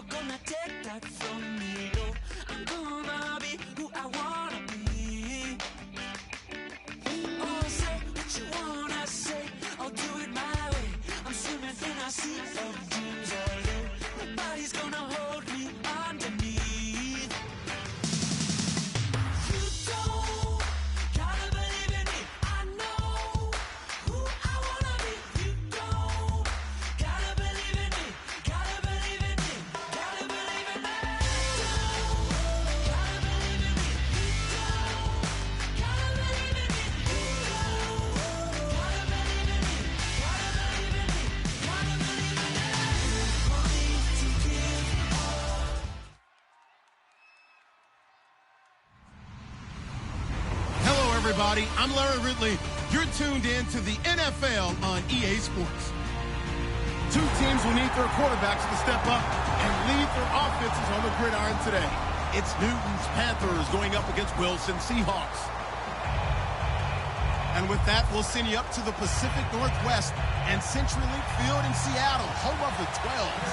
gonna take that from me. No, I'm gonna be who I wanna be. Oh, say what you wanna say, I'll do it my way. I'm swimming in a sea of dreams all day. Nobody's gonna hold me underneath. You don't gotta believe in me. I know who I wanna be. You don't gotta believe in me. Gotta believe in me. Gotta believe in me. You don't gotta believe in me. You don't gotta believe in me. You don't gotta believe in me. Gotta believe in me. Gotta believe in me. Want me to give up. Hello, everybody. I'm Larry Ridley. You're tuned in to the NFL on EA Sports. Two teams will need their quarterbacks to step up and lead their offenses on the gridiron today. It's Newton's Panthers going up against Wilson Seahawks. And with that, we'll send you up to the Pacific Northwest and CenturyLink Field in Seattle, home of the 12s.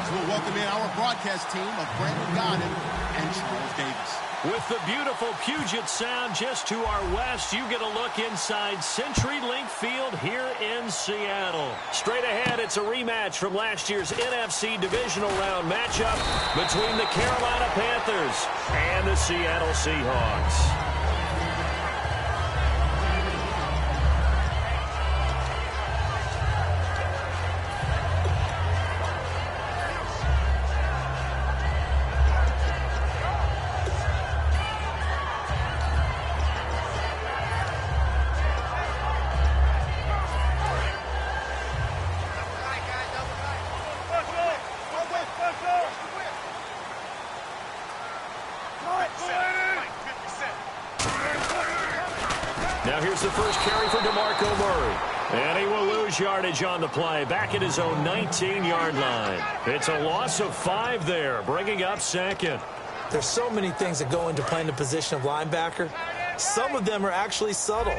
So we'll welcome in our broadcast team of Brandon Godden and Charles Davis. With the beautiful Puget Sound just to our west, you get a look inside CenturyLink Field here in Seattle. Straight ahead, it's a rematch from last year's NFC Divisional Round matchup between the Carolina Panthers and the Seattle Seahawks. Now here's the first carry for DeMarco Murray. And he will lose yardage on the play, back at his own 19-yard line. It's a loss of 5 there, bringing up second. There's so many things that go into playing the position of linebacker. Some of them are actually subtle.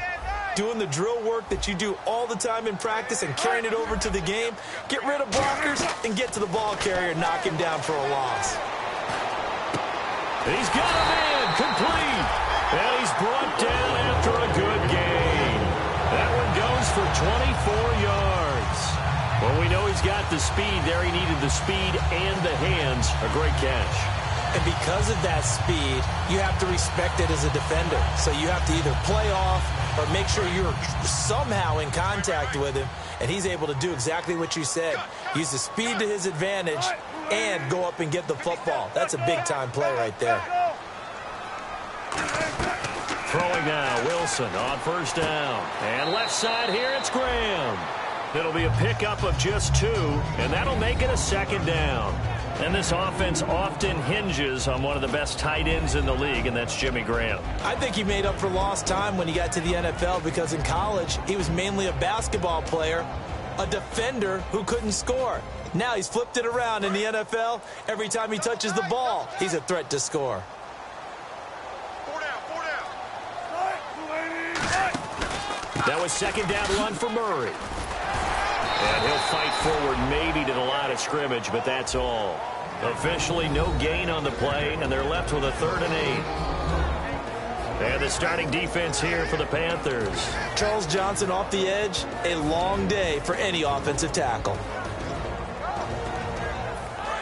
Doing the drill work that you do all the time in practice and carrying it over to the game. Get rid of blockers and get to the ball carrier and knock him down for a loss. He's got him in, complete. And he's brought down after a good gain. That one goes for 24 yards. Well, we know he's got the speed there. He needed the speed and the hands. A great catch. And because of that speed, you have to respect it as a defender. So you have to either play off or make sure you're somehow in contact with him. And he's able to do exactly what you said. Use the speed to his advantage and go up and get the football. That's a big-time play right there. Throwing now, Wilson on first down. And left side here, it's Graham. It'll be a pickup of just 2, and that'll make it a second down. And this offense often hinges on one of the best tight ends in the league, and that's Jimmy Graham. I think he made up for lost time when he got to the NFL because in college, he was mainly a basketball player, a defender who couldn't score. Now he's flipped it around in the NFL. Every time he touches the ball, he's a threat to score. That was second down run for Murray. And he'll fight forward maybe to the line of scrimmage, but that's all. Officially no gain on the play, and they're left with a 3rd and 8. And the starting defense here for the Panthers. Charles Johnson off the edge, a long day for any offensive tackle.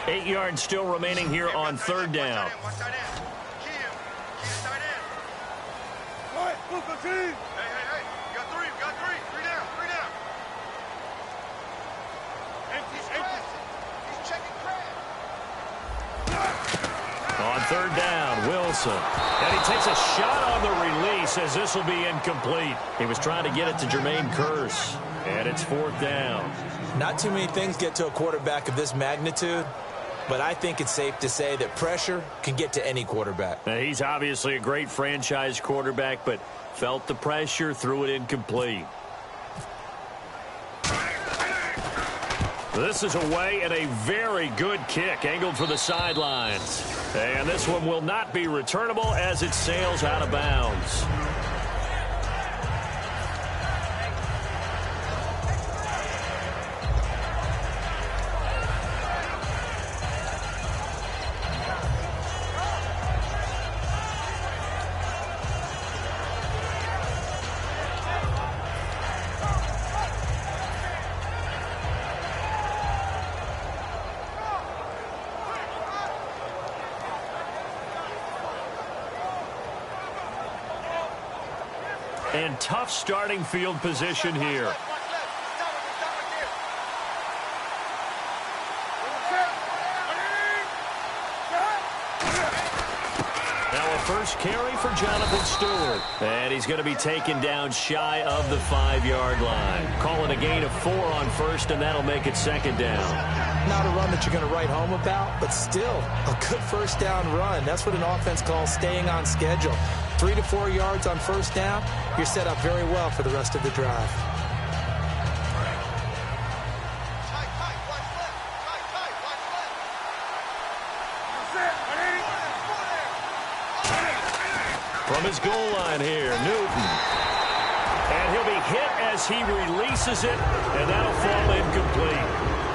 8 yards still remaining here on 3rd down. On 3rd down, Wilson. And he takes a shot on the release as this will be incomplete. He was trying to get it to Jermaine Kearse. And it's 4th down. Not too many things get to a quarterback of this magnitude, but I think it's safe to say that pressure can get to any quarterback. Now, he's obviously a great franchise quarterback, but felt the pressure, threw it incomplete. This is away and a very good kick angled for the sidelines. And this one will not be returnable as it sails out of bounds. And tough starting field position here. First carry for Jonathan Stewart. And he's going to be taken down shy of the 5-yard line. Call it a gain of 4 on first, and that'll make it second down. Not a run that you're going to write home about, but still a good first down run. That's what an offense calls staying on schedule. 3 to 4 yards on first down, you're set up very well for the rest of the drive. From his goal line here, Newton. And he'll be hit as he releases it, and that'll fall incomplete.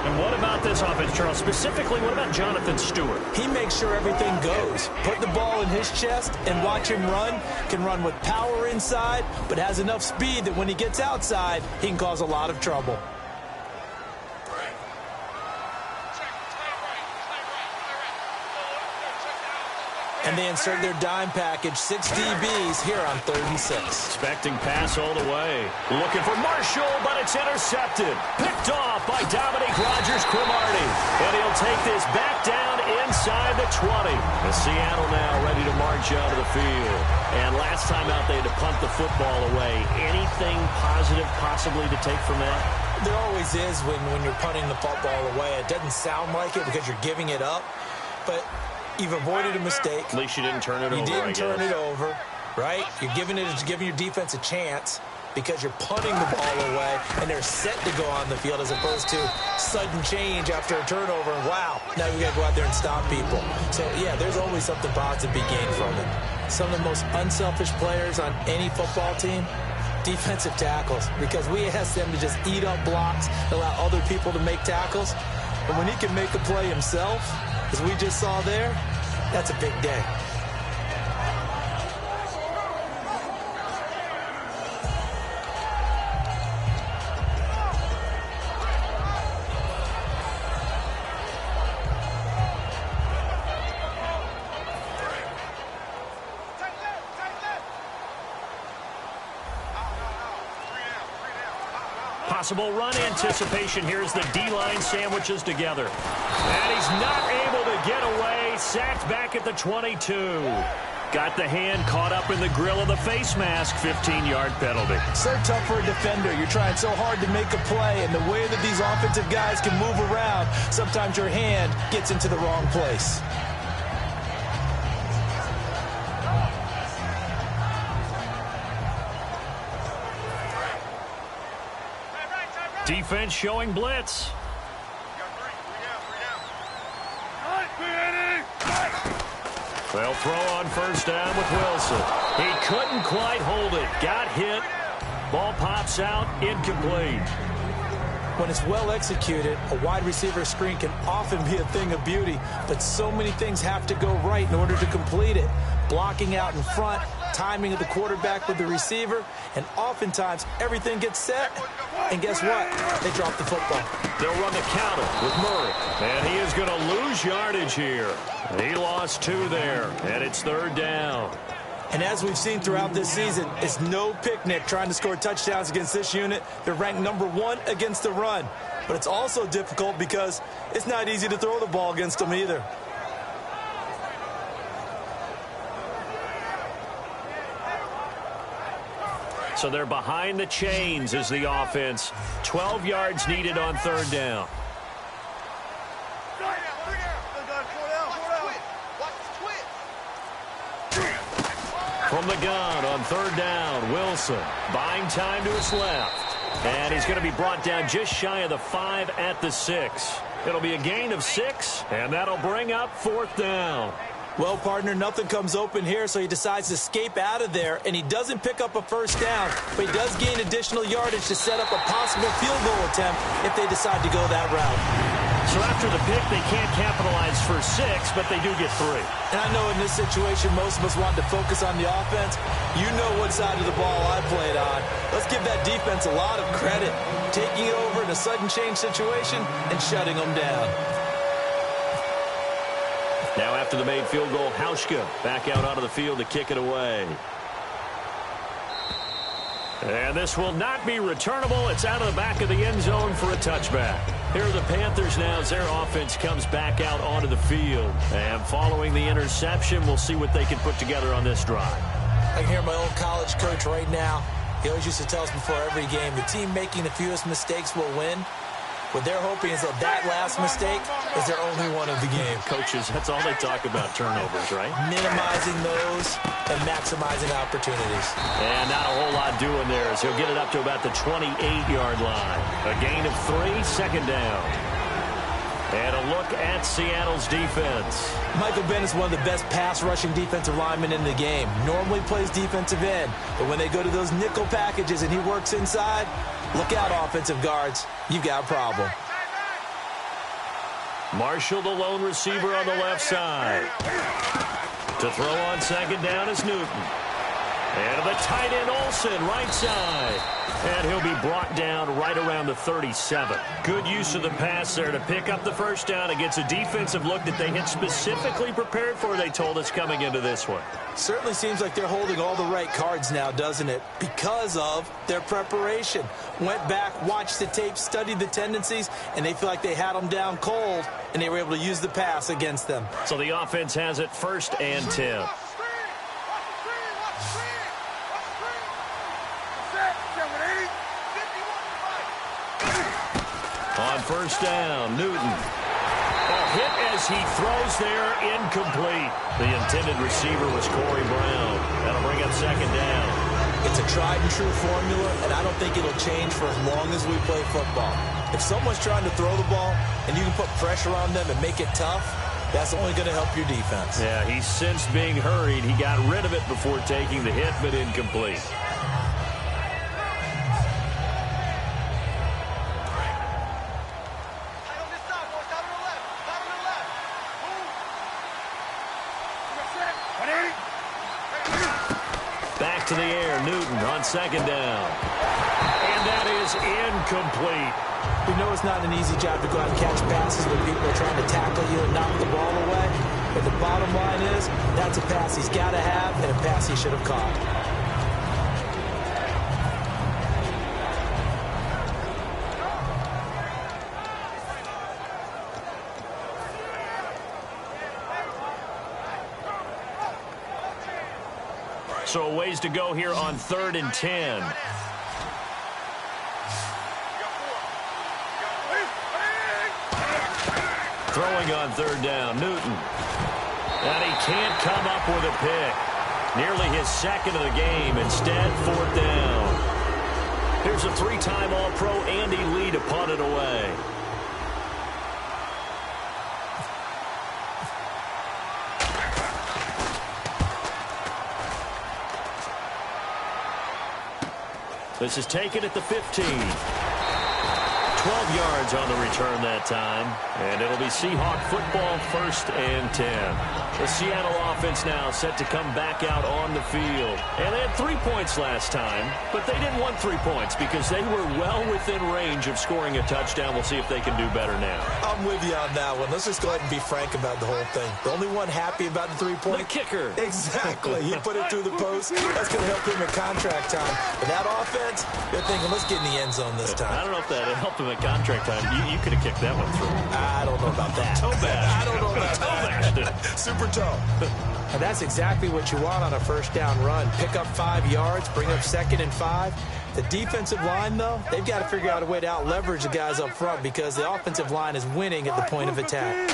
And what about this offense, Charles? Specifically, what about Jonathan Stewart? He makes sure everything goes. Put the ball in his chest and watch him run. Can run with power inside, but has enough speed that when he gets outside, he can cause a lot of trouble. And they insert their dime package, 6 DBs here on 3rd and 6. Expecting pass all the way. Looking for Marshall, but it's intercepted. Picked off by Dominique Rodgers-Cromartie. And he'll take this back down inside the 20. And Seattle now ready to march out of the field. And last time out, they had to punt the football away. Anything positive possibly to take from that? There always is when you're punting the football away. It doesn't sound like it because you're giving it up. But you've avoided a mistake. At least you didn't turn it over. You didn't turn it over, right? You're giving your defense a chance because you're punting the ball away, and they're set to go on the field as opposed to sudden change after a turnover. And wow, now we got to go out there and stop people. So, yeah, there's always something positive to be gained from it. Some of the most unselfish players on any football team, defensive tackles, because we ask them to just eat up blocks, allow other people to make tackles. And when he can make a play himself, as we just saw there, that's a big day. Possible run anticipation. Here's the D-line sandwiches together. And he's not able to get away. Sacked back at the 22. Got the hand caught up in the grill of the face mask. 15-yard penalty. So tough for a defender. You're trying so hard to make a play, and the way that these offensive guys can move around, sometimes your hand gets into the wrong place. Defense showing blitz. They'll throw on first down with Wilson. He couldn't quite hold it. Got hit. Ball pops out. Incomplete. When it's well executed, a wide receiver screen can often be a thing of beauty, but so many things have to go right in order to complete it. Blocking out in front, timing of the quarterback with the receiver, and oftentimes everything gets set, and guess what? They drop the football. They'll run the counter with Murray, and he is going to lose yardage here. He lost 2 there, and it's 3rd down. And as we've seen throughout this season, it's no picnic trying to score touchdowns against this unit. They're ranked number 1 against the run. But it's also difficult because it's not easy to throw the ball against them either. So they're behind the chains as the offense. 12 yards needed on 3rd down. From the gun on 3rd down, Wilson buying time to his left. And he's going to be brought down just shy of the 5 at the 6. It'll be a gain of 6, and that'll bring up 4th down. Well, partner, nothing comes open here, so he decides to escape out of there, and he doesn't pick up a first down, but he does gain additional yardage to set up a possible field goal attempt if they decide to go that route. So after the pick, they can't capitalize for 6, but they do get 3. And I know in this situation, most of us want to focus on the offense. You know what side of the ball I played on. Let's give that defense a lot of credit, taking it over in a sudden change situation and shutting them down. Now after the made field goal, Hauschka back out onto the field to kick it away. And this will not be returnable. It's out of the back of the end zone for a touchback. Here are the Panthers now as their offense comes back out onto the field. And following the interception, we'll see what they can put together on this drive. I can hear my old college coach right now. He always used to tell us before every game, the team making the fewest mistakes will win. What they're hoping is that last mistake is their only one of the game. Coaches, that's all they talk about, turnovers, right? Minimizing those and maximizing opportunities. And not a whole lot doing there as he'll get it up to about the 28-yard line. A gain of 3, second down. And a look at Seattle's defense. Michael Ben is one of the best pass-rushing defensive linemen in the game. Normally plays defensive end, but when they go to those nickel packages and he works inside, look out, offensive guards. You've got a problem. Marshall, the lone receiver on the left side. To throw on second down is Newton. And the tight end Olsen, right side. And he'll be brought down right around the 37. Good use of the pass there to pick up the first down against a defensive look that they had specifically prepared for, they told us, coming into this one. Certainly seems like they're holding all the right cards now, doesn't it? Because of their preparation. Went back, watched the tape, studied the tendencies, and they feel like they had them down cold, and they were able to use the pass against them. So the offense has it 1st and 10. On first down, Newton. A hit as he throws there, incomplete. The intended receiver was Corey Brown. That'll bring up second down. It's a tried-and-true formula, and I don't think it'll change for as long as we play football. If someone's trying to throw the ball and you can put pressure on them and make it tough, that's only going to help your defense. Yeah, he's since being hurried. He got rid of it before taking the hit, but incomplete. Back to the air, Newton on second down. And that is incomplete. We know it's not an easy job to go out and catch passes when people are trying to tackle you and knock the ball away. But the bottom line is, that's a pass he's got to have and a pass he should have caught. So a ways to go here on 3rd and 10. Throwing on 3rd down, Newton. And he can't come up with a pick. Nearly his second of the game. Instead, 4th down. Here's a 3-time All-Pro Andy Lee to punt it away. This is taken at the 15. 12 yards on the return that time. And it'll be Seahawk football, 1st and 10. The Seattle offense now set to come back out on the field. And they had 3 points last time, but they didn't want 3 points because they were well within range of scoring a touchdown. We'll see if they can do better now. I'm with you on that one. Let's just go ahead and be frank about the whole thing. The only one happy about the 3-point? The kicker. Exactly. He put it through the post. That's going to help him in contract time. But that offense, they're thinking, let's get in the end zone this time. I don't know if that helped him at contract time. You could have kicked that one through. I don't know about that. Toe bash. I don't know about that. Super toe. And that's exactly what you want on a first down run. Pick up 5 yards, bring up 2nd and 5. The defensive line, though, they've got to figure out a way to out-leverage the guys up front because the offensive line is winning at the point of attack.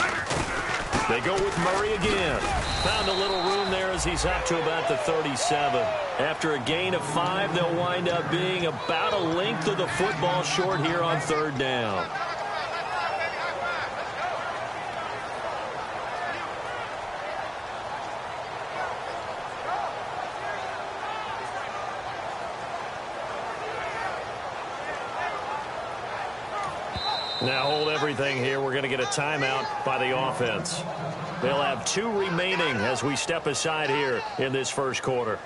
They go with Murray again. Found a little room there as he's up to about the 37. After a gain of 5, they'll wind up being about a length of the football short here on 3rd down. Now hold everything here. We're going to get a timeout by the offense. They'll have 2 remaining as we step aside here in this first quarter.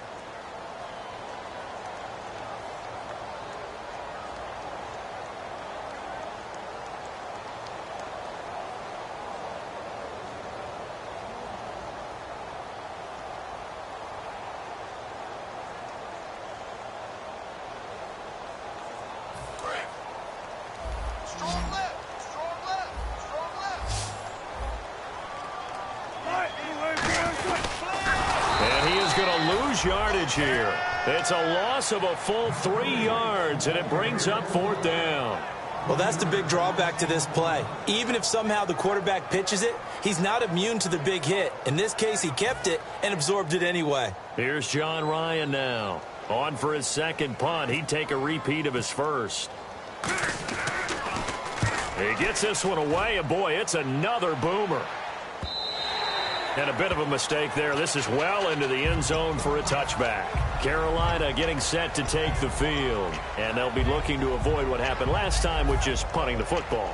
going to lose yardage here. It's a loss of a full 3 yards, and it brings up 4th down. Well, that's the big drawback to this play. Even if somehow the quarterback pitches it, he's not immune to the big hit. In this case, he kept it and absorbed it anyway. Here's John Ryan now. On for his second punt. He'd take a repeat of his first. He gets this one away, and boy, it's another boomer. And a bit of a mistake there. This is well into the end zone for a touchback. Carolina getting set to take the field. And they'll be looking to avoid what happened last time, which is punting the football.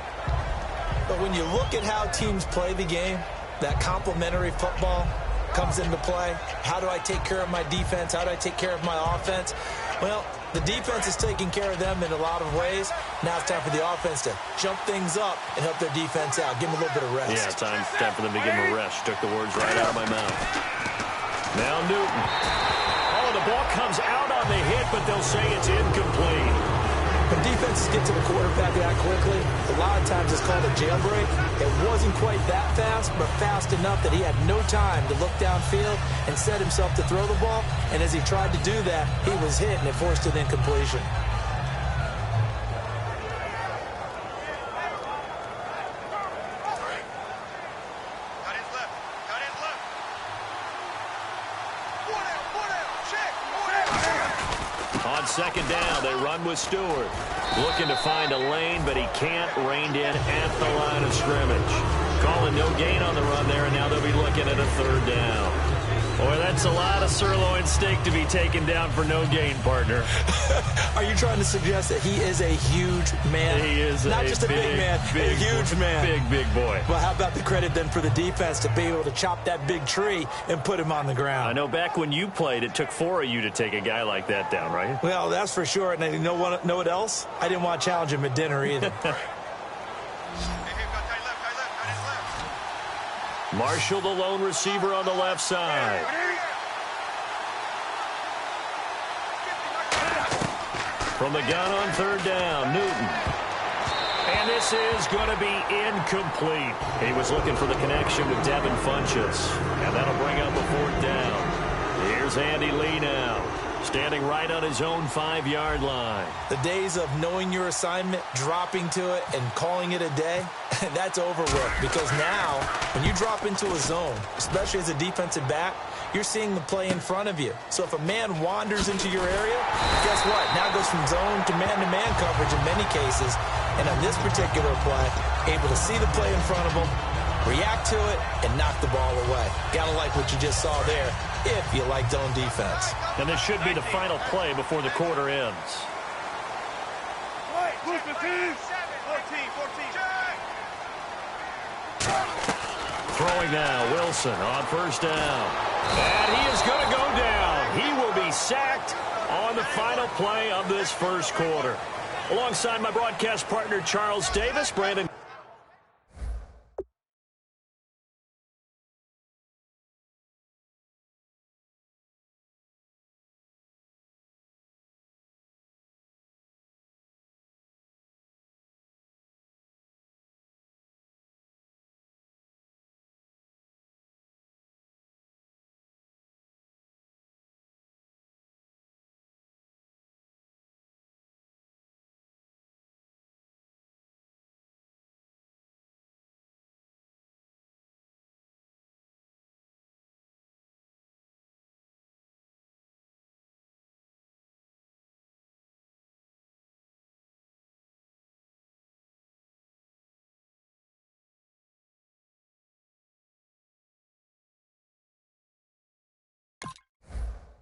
But when you look at how teams play the game, that complementary football comes into play. How do I take care of my defense? How do I take care of my offense? Well, the defense is taking care of them in a lot of ways. Now it's time for the offense to jump things up and help their defense out. Give them a little bit of rest. Yeah, time for them to give them a rest. Took the words right out of my mouth. Now Newton. Oh, the ball comes out on the hit, but they'll say it's incomplete. When defenses get to the quarterback that quickly, a lot of times it's called a jailbreak. It wasn't quite that fast, but fast enough that he had no time to look downfield and set himself to throw the ball. And as he tried to do that, he was hit, and it forced an incompletion. On second down, they run with Stewart. Looking to find a lane, but he can't. Reined in at the line of scrimmage. Calling no gain on the run there, and now they'll be looking at a 3rd down. Boy, that's a lot of sirloin steak to be taken down for no gain, partner. Are you trying to suggest that he is a huge man? He is not just a big man, a huge man. Big boy. Well, how about the credit then for the defense to be able to chop that big tree and put him on the ground? I know back when you played, it took 4 of you to take a guy like that down, right? Well, that's for sure. And you know what else? I didn't want to challenge him at dinner either. Marshall, the lone receiver on the left side. From the gun on 3rd down, Newton. And this is going to be incomplete. He was looking for the connection with Devin Funchess. And that'll bring up a 4th down. Here's Andy Lee now, standing right on his own 5-yard line. The days of knowing your assignment, dropping to it, and calling it a day, that's over with. Because now, when you drop into a zone, especially as a defensive back, you're seeing the play in front of you. So if a man wanders into your area, guess what? Now it goes from zone to man coverage in many cases. And on this particular play, able to see the play in front of him, react to it, and knock the ball away. Gotta like what you just saw there, if you like zone defense. And this should be the final play before the quarter ends. Throwing now, Wilson on 1st down. And he is going to go down. He will be sacked on the final play of this 1st quarter. Alongside my broadcast partner, Charles Davis, Brandon.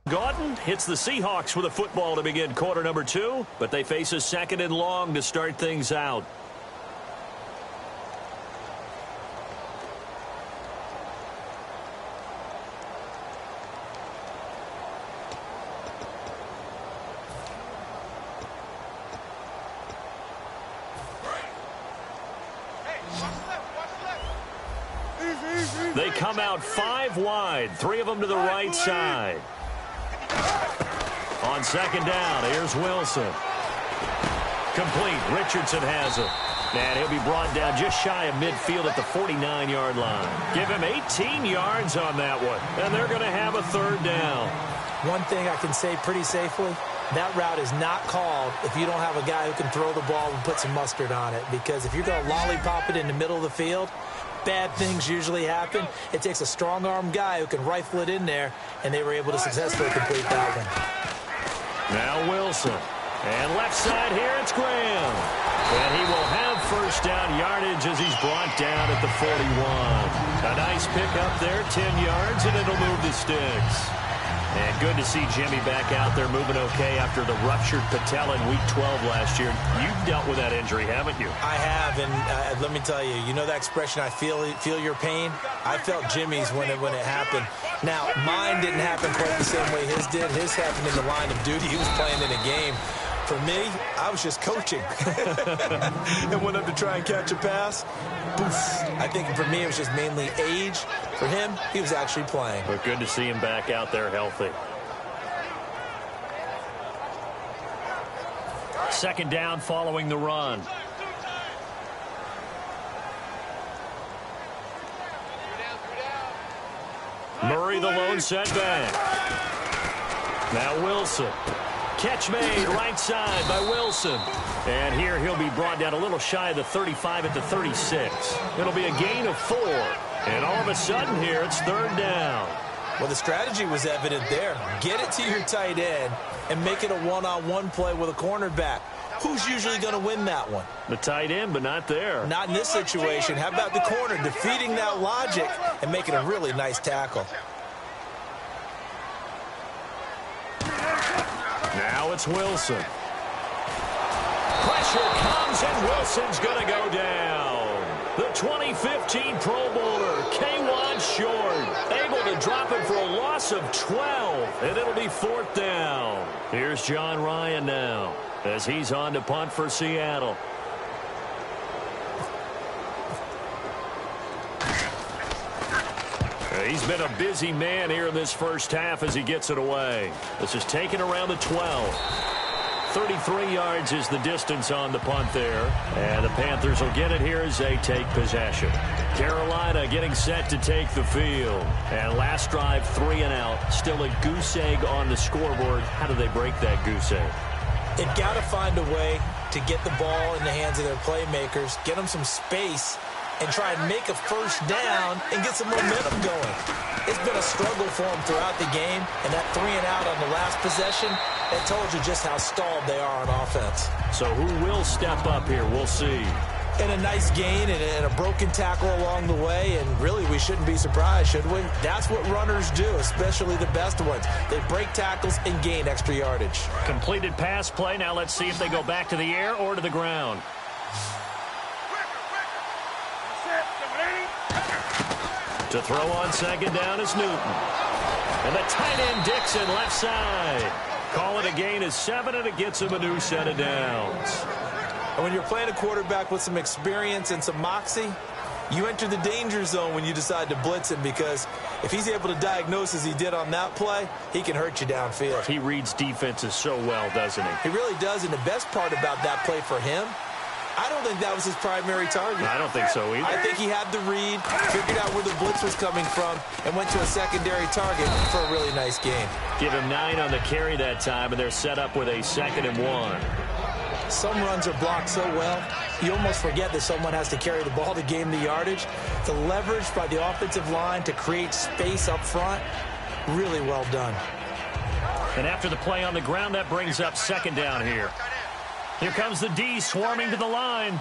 Gordon hits the Seahawks with a football to begin quarter number 2, but they face a 2nd and long to start things out. They come out 5 wide, 3 of them to the right side. On 2nd down, here's Wilson. Complete. Richardson has it. And he'll be brought down just shy of midfield at the 49-yard line. Give him 18 yards on that one, and they're going to have a third down. One thing I can say pretty safely, that route is not called if you don't have a guy who can throw the ball and put some mustard on it. Because if you're going to lollipop it in the middle of the field, bad things usually happen. It takes a strong-arm guy who can rifle it in there, and they were able to successfully complete that one. Now Wilson. And left side here, it's Graham. And he will have first down yardage as he's brought down at the 41. A nice pickup there, 10 yards, and it'll move the sticks. And good to see Jimmy back out there moving okay after the ruptured patella in Week 12 last year. You've dealt with that injury, haven't you? I have, and let me tell you, you know that expression, I feel your pain? I felt Jimmy's when it happened. Now, mine didn't happen quite the same way his did. His happened in the line of duty. He was playing in a game. For me, I was just coaching. And went up to try and catch a pass. Poof. I think for me, it was just mainly age. For him, he was actually playing. But good to see him back out there healthy. Second down following the run. Murray the lone setback. Now Wilson. Catch made right side by Wilson. And here he'll be brought down a little shy of the 35 at the 36. It'll be a gain of 4. And all of a sudden here, it's third down. Well, the strategy was evident there. Get it to your tight end and make it a one-on-one play with a cornerback. Who's usually going to win that one? The tight end, but not there. Not in this situation. How about the corner defeating that logic and making a really nice tackle? Now it's Wilson. Pressure comes, and Wilson's going to go down. The 2015 Pro Bowler, K1 Short, able to drop it for a loss of 12, and it'll be fourth down. Here's John Ryan now as he's on to punt for Seattle. He's been a busy man here in this first half as he gets it away. This is taken around the 12. 33 yards is the distance on the punt there. And the Panthers will get it here as they take possession. Carolina getting set to take the field. And last drive, 3 and out. Still a goose egg on the scoreboard. How do they break that goose egg? They've got to find a way to get the ball in the hands of their playmakers, get them some space, and try and make a first down and get some momentum going. It's been a struggle for them throughout the game, and that 3 and out on the last possession, that told you just how stalled they are on offense. So who will step up here? We'll see. And a nice gain and a broken tackle along the way, and really we shouldn't be surprised, should we? That's what runners do, especially the best ones. They break tackles and gain extra yardage. Completed pass play. Now let's see if they go back to the air or to the ground. To throw on second down is Newton. And the tight end Dixon left side. Call it a gain of 7, and it gets him a new set of downs. And when you're playing a quarterback with some experience and some moxie, you enter the danger zone when you decide to blitz him, because if he's able to diagnose as he did on that play, he can hurt you downfield. He reads defenses so well, doesn't he? He really does, and the best part about that play for him, I don't think that was his primary target. I don't think so either. I think he had the read, figured out where the blitz was coming from, and went to a secondary target for a really nice gain. Give him 9 on the carry that time, and they're set up with a 2nd and 1. Some runs are blocked so well, you almost forget that someone has to carry the ball to gain the yardage. The leverage by the offensive line to create space up front, really well done. And after the play on the ground, that brings up second down here. Here comes the D swarming to the line.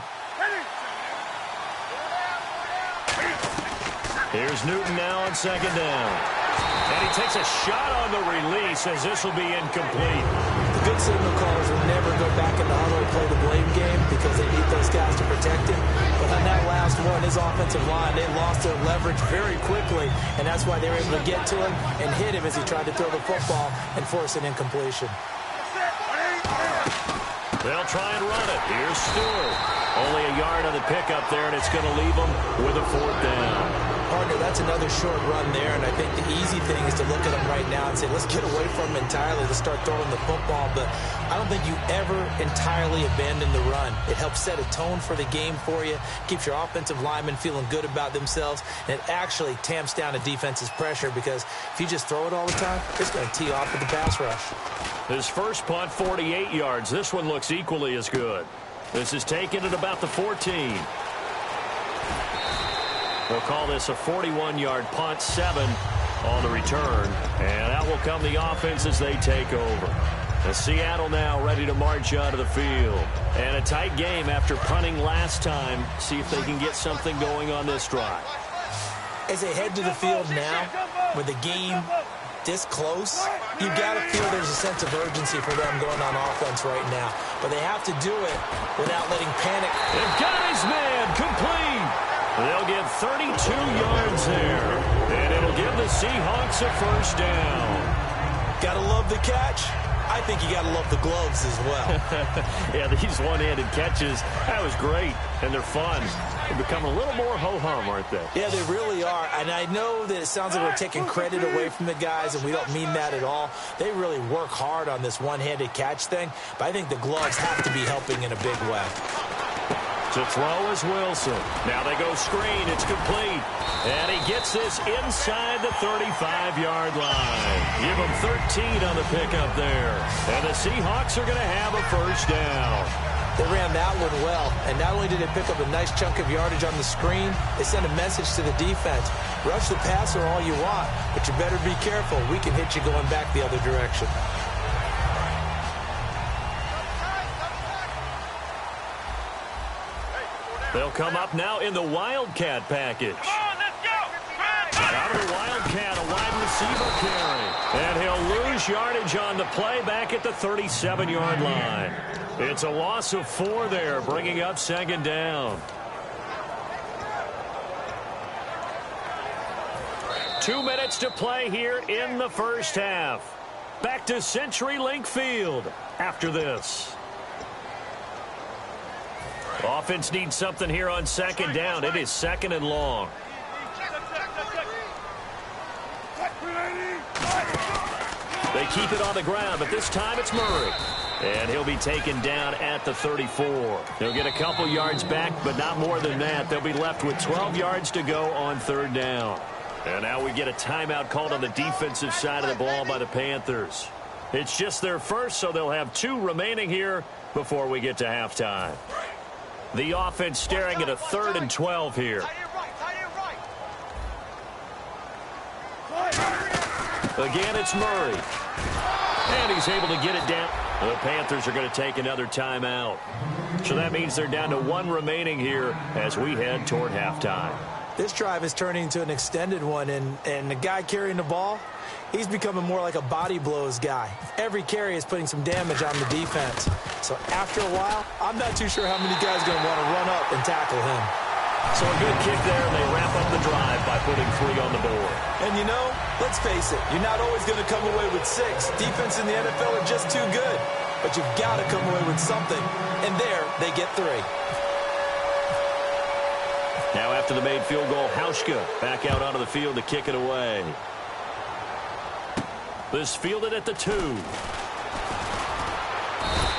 Here's Newton now on second down. And he takes a shot on the release as this will be incomplete. The good signal callers will never go back in the huddle and play the blame game because they need those guys to protect him. But on that last one, his offensive line, they lost their leverage very quickly, and that's why they were able to get to him and hit him as he tried to throw the football and force an incompletion. They'll try and run it. Here's Stewart. Only a yard on the pickup there, and it's going to leave them with a 4th down. Partner, that's that's another short run there, and I think the easy thing is to look at him right now and say, let's get away from him entirely. Let's start throwing the football, but I don't think you ever entirely abandon the run. It helps set a tone for the game for you, keeps your offensive linemen feeling good about themselves, and it actually tamps down a defense's pressure because if you just throw it all the time, it's going to tee off with the pass rush. His first punt, 48 yards. This one looks equally as good. This is taken at about the 14. They'll call this a 41-yard punt, 7 on the return. And out will come the offense as they take over. And Seattle now ready to march out of the field. And a tight game after punting last time. See if they can get something going on this drive. As they head to the field now, with the game this close, you've got to feel there's a sense of urgency for them going on offense right now. But they have to do it without letting panic. They've got his man complete. They'll get 32 yards there. And it'll give the Seahawks a first down. Gotta love the catch. I think you gotta love the gloves as well. Yeah, these one-handed catches, that was great. And they're fun. They're becoming a little more ho-hum, aren't they? Yeah, they really are. And I know that it sounds like we're taking credit away from the guys, and we don't mean that at all. They really work hard on this one-handed catch thing. But I think the gloves have to be helping in a big way. To throw is Wilson. Now they go screen. It's complete. And he gets this inside the 35-yard line. Give him 13 on the pickup there. And the Seahawks are going to have a first down. They ran that one well. And not only did they pick up a nice chunk of yardage on the screen, they sent a message to the defense. Rush the passer all you want, but you better be careful. We can hit you going back the other direction. They'll come up now in the Wildcat package. Out of the Wildcat, a wide receiver carry. And he'll lose yardage on the play back at the 37-yard line. It's a loss of 4 there, bringing up second down. 2 minutes to play here in the first half. Back to CenturyLink Field after this. Offense needs something here on second down. It is second and long. They keep it on the ground, but this time it's Murray. And he'll be taken down at the 34. They'll get a couple yards back, but not more than that. They'll be left with 12 yards to go on third down. And now we get a timeout called on the defensive side of the ball by the Panthers. It's just their first, so they'll have 2 remaining here before we get to halftime. The offense staring at a 3rd and 12 here. Again, it's Murray. And he's able to get it down. The Panthers are going to take another timeout. So that means they're down to 1 remaining here as we head toward halftime. This drive is turning into an extended one, and the guy carrying the ball, he's becoming more like a body blows guy. Every carry is putting some damage on the defense. So after a while, I'm not too sure how many guys are going to want to run up and tackle him. So a good kick there, and they wrap up the drive by putting 3 on the board. And you know, let's face it, you're not always going to come away with 6. Defense in the NFL are just too good. But you've got to come away with something. And there, they get 3. Now after the made field goal, Hauschka back out onto the field to kick it away. This fielded at the 2.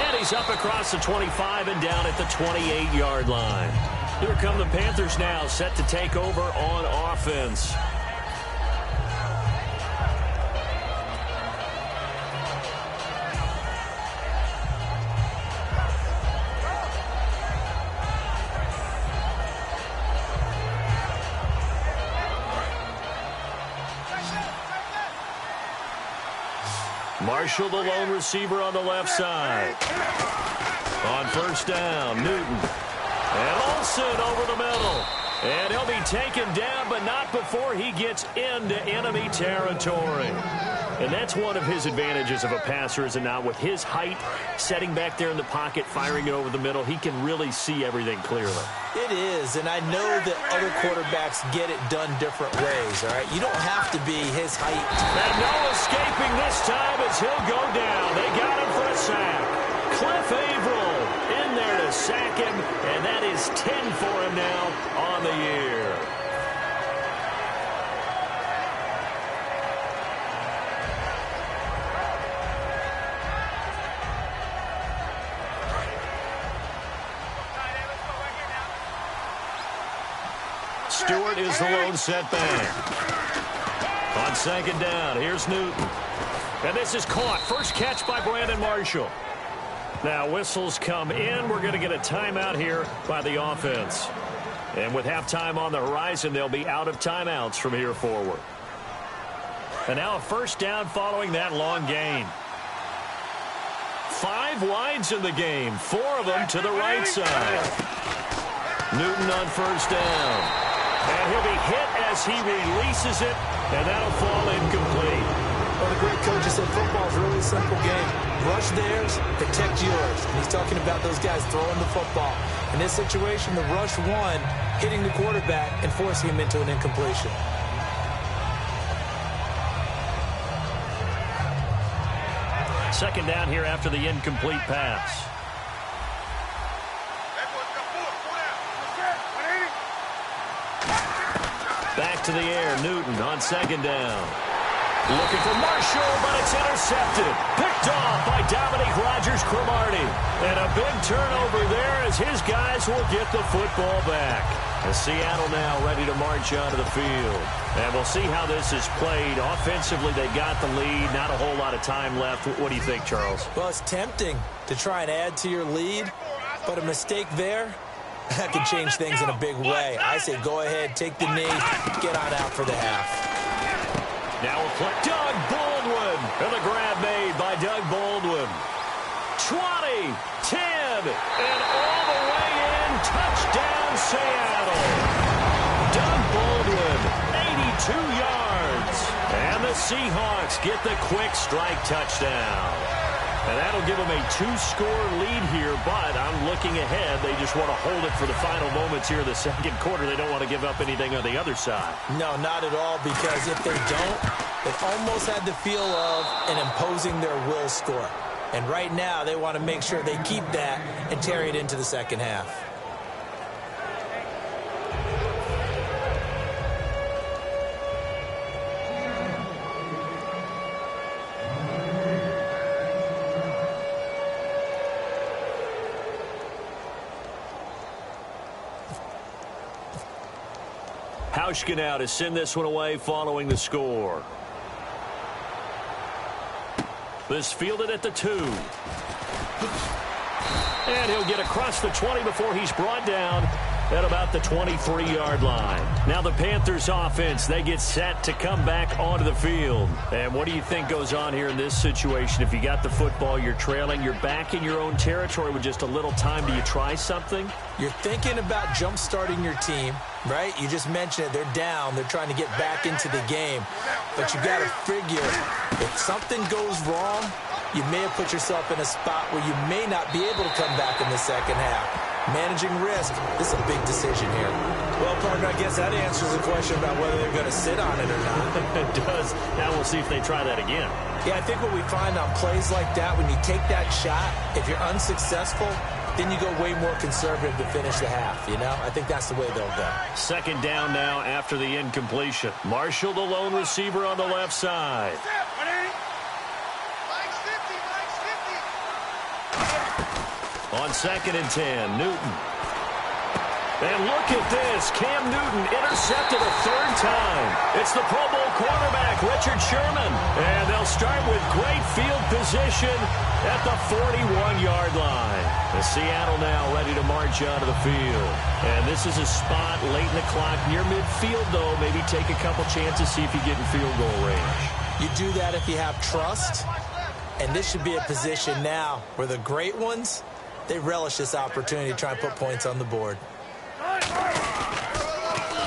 And he's up across the 25 and down at the 28-yard line. Here come the Panthers now, set to take over on offense. Marshall, the lone receiver on the left side. On first down, Newton. And Olsen over the middle. And he'll be taken down, but not before he gets into enemy territory. And that's one of his advantages of a passer, is it not? With his height, setting back there in the pocket, firing it over the middle, he can really see everything clearly. It is, and I know that other quarterbacks get it done different ways, all right? You don't have to be his height. And no escaping this time as he'll go down. They got him for a sack. Cliff Averill in there to sack him, and that is 10 for him now on the year. Stewart is the lone setback. On second down, here's Newton. And this is caught. First catch by Brandon Marshall. Now whistles come in. We're going to get a timeout here by the offense. And with halftime on the horizon, they'll be out of timeouts from here forward. And now a first down following that long gain. 5 wides in the game, 4 of them to the right side. Newton on first down. And he'll be hit as he releases it, and that'll fall incomplete. Well, the great coach has said football is a really simple game. Rush theirs, protect yours. And he's talking about those guys throwing the football. In this situation, the rush one, hitting the quarterback and forcing him into an incompletion. Second down here after the incomplete pass. Back to the air, Newton on second down. Looking for Marshall, but it's intercepted. Picked off by Dominique Rodgers-Cromartie. And a big turnover there as his guys will get the football back. And Seattle now ready to march onto the field. And we'll see how this is played. Offensively, they got the lead. Not a whole lot of time left. What do you think, Charles? Well, it's tempting to try and add to your lead, but a mistake there, that can change things in a big way. I say go ahead, take the knee, get on out for the half. Now we'll play Doug Baldwin. And the grab made by Doug Baldwin. 20, 10, and all the way in. Touchdown, Seattle. Doug Baldwin, 82 yards. And the Seahawks get the quick strike touchdown. And that'll give them a 2-score lead here, but I'm looking ahead. They just want to hold it for the final moments here in the second quarter. They don't want to give up anything on the other side. No, not at all, because if they don't, it almost had the feel of an imposing their will score. And right now, they want to make sure they keep that and carry it into the second half. Hauschka now to send this one away following the score. This fielded at the 2. And he'll get across the 20 before he's brought down at about the 23-yard line. Now the Panthers offense, they get set to come back onto the field. And what do you think goes on here in this situation? If you got the football, you're trailing, you're back in your own territory with just a little time. Do you try something? You're thinking about jump-starting your team, right? You just mentioned it. They're down. They're trying to get back into the game. But you got to figure if something goes wrong, you may have put yourself in a spot where you may not be able to come back in the second half. Managing risk, this is a big decision here. Well, partner, I guess that answers the question about whether they're going to sit on it or not. It does. Now we'll see if they try that again. Yeah, I think what we find on plays like that, when you take that shot, if you're unsuccessful, then you go way more conservative to finish the half, you know? I think that's the way they'll go. Second down now after the incompletion. Marshall, the lone receiver on the left side. On second and 10, Newton. And look at this. Cam Newton intercepted a third time. It's the Pro Bowl quarterback, Richard Sherman. And they'll start with great field position at the 41-yard line. The Seattle now ready to march onto the field. And this is a spot late in the clock near midfield, though. Maybe take a couple chances, see if you get in field goal range. You do that if you have trust. And this should be a position now where the great ones, they relish this opportunity to try and put points on the board.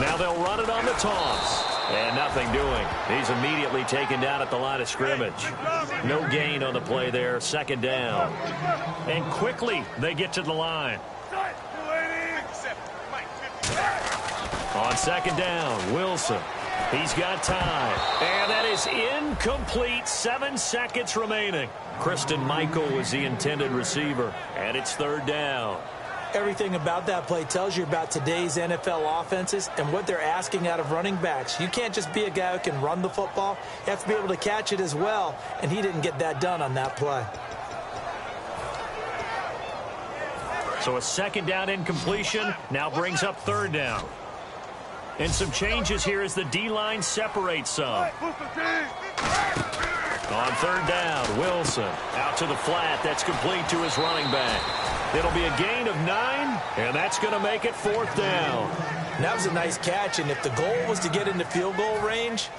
Now they'll run it on the toss. And nothing doing. He's immediately taken down at the line of scrimmage. No gain on the play there. Second down. And quickly they get to the line. On second down, Wilson. He's got time. And that is incomplete. 7 seconds remaining. Kristen Michael was the intended receiver. And it's third down. Everything about that play tells you about today's NFL offenses and what they're asking out of running backs. You can't just be a guy who can run the football. You have to be able to catch it as well. And he didn't get that done on that play. So a second down incompletion now brings up third down. And some changes here as the D-line separates some. On third down, Wilson out to the flat. That's complete to his running back. It'll be a gain of 9, and that's going to make it 4th down. That was a nice catch, and if the goal was to get into field goal range,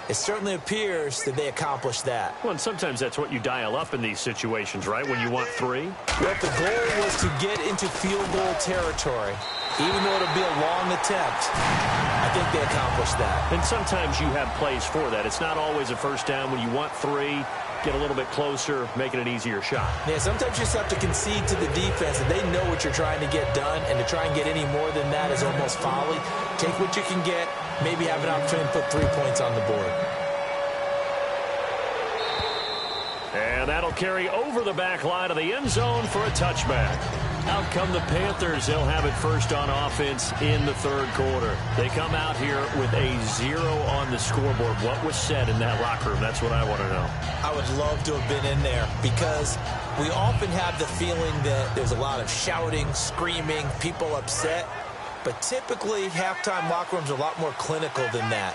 it certainly appears that they accomplished that. Well, and sometimes that's what you dial up in these situations, right, when you want 3? Well, if the goal was to get into field goal territory, even though it'll be a long attempt, I think they accomplished that. And sometimes you have plays for that. It's not always a first down. When you want 3, get a little bit closer, making an easier shot. Yeah, sometimes you just have to concede to the defense that they know what you're trying to get done, and to try and get any more than that is almost folly. Take what you can get, maybe have an opportunity to put 3 points on the board. And that'll carry over the back line of the end zone for a touchback. Out come the Panthers. They'll have it first on offense in the 3rd quarter. They come out here with a 0 on the scoreboard. What was said in that locker room? That's what I want to know. I would love to have been in there because we often have the feeling that there's a lot of shouting, screaming, people upset. But typically, halftime locker rooms are a lot more clinical than that.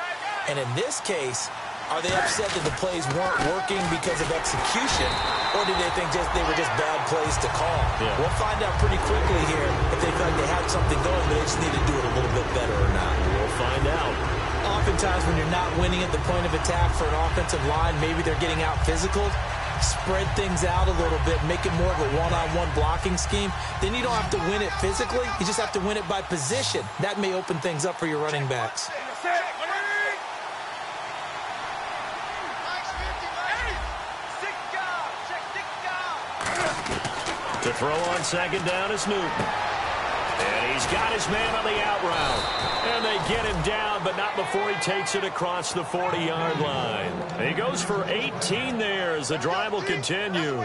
And in this case, are they upset that the plays weren't working because of execution, or do they think they were just bad plays to call? Yeah. We'll find out pretty quickly here if they feel like they had something going, but they just need to do it a little bit better or not. We'll find out. Oftentimes when you're not winning at the point of attack for an offensive line, maybe they're getting out physical, spread things out a little bit, make it more of a one-on-one blocking scheme. Then you don't have to win it physically. You just have to win it by position. That may open things up for your running backs. To throw on 2nd down is Newton. And he's got his man on the out route. And they get him down, but not before he takes it across the 40-yard line. And he goes for 18 there as the drive will continue.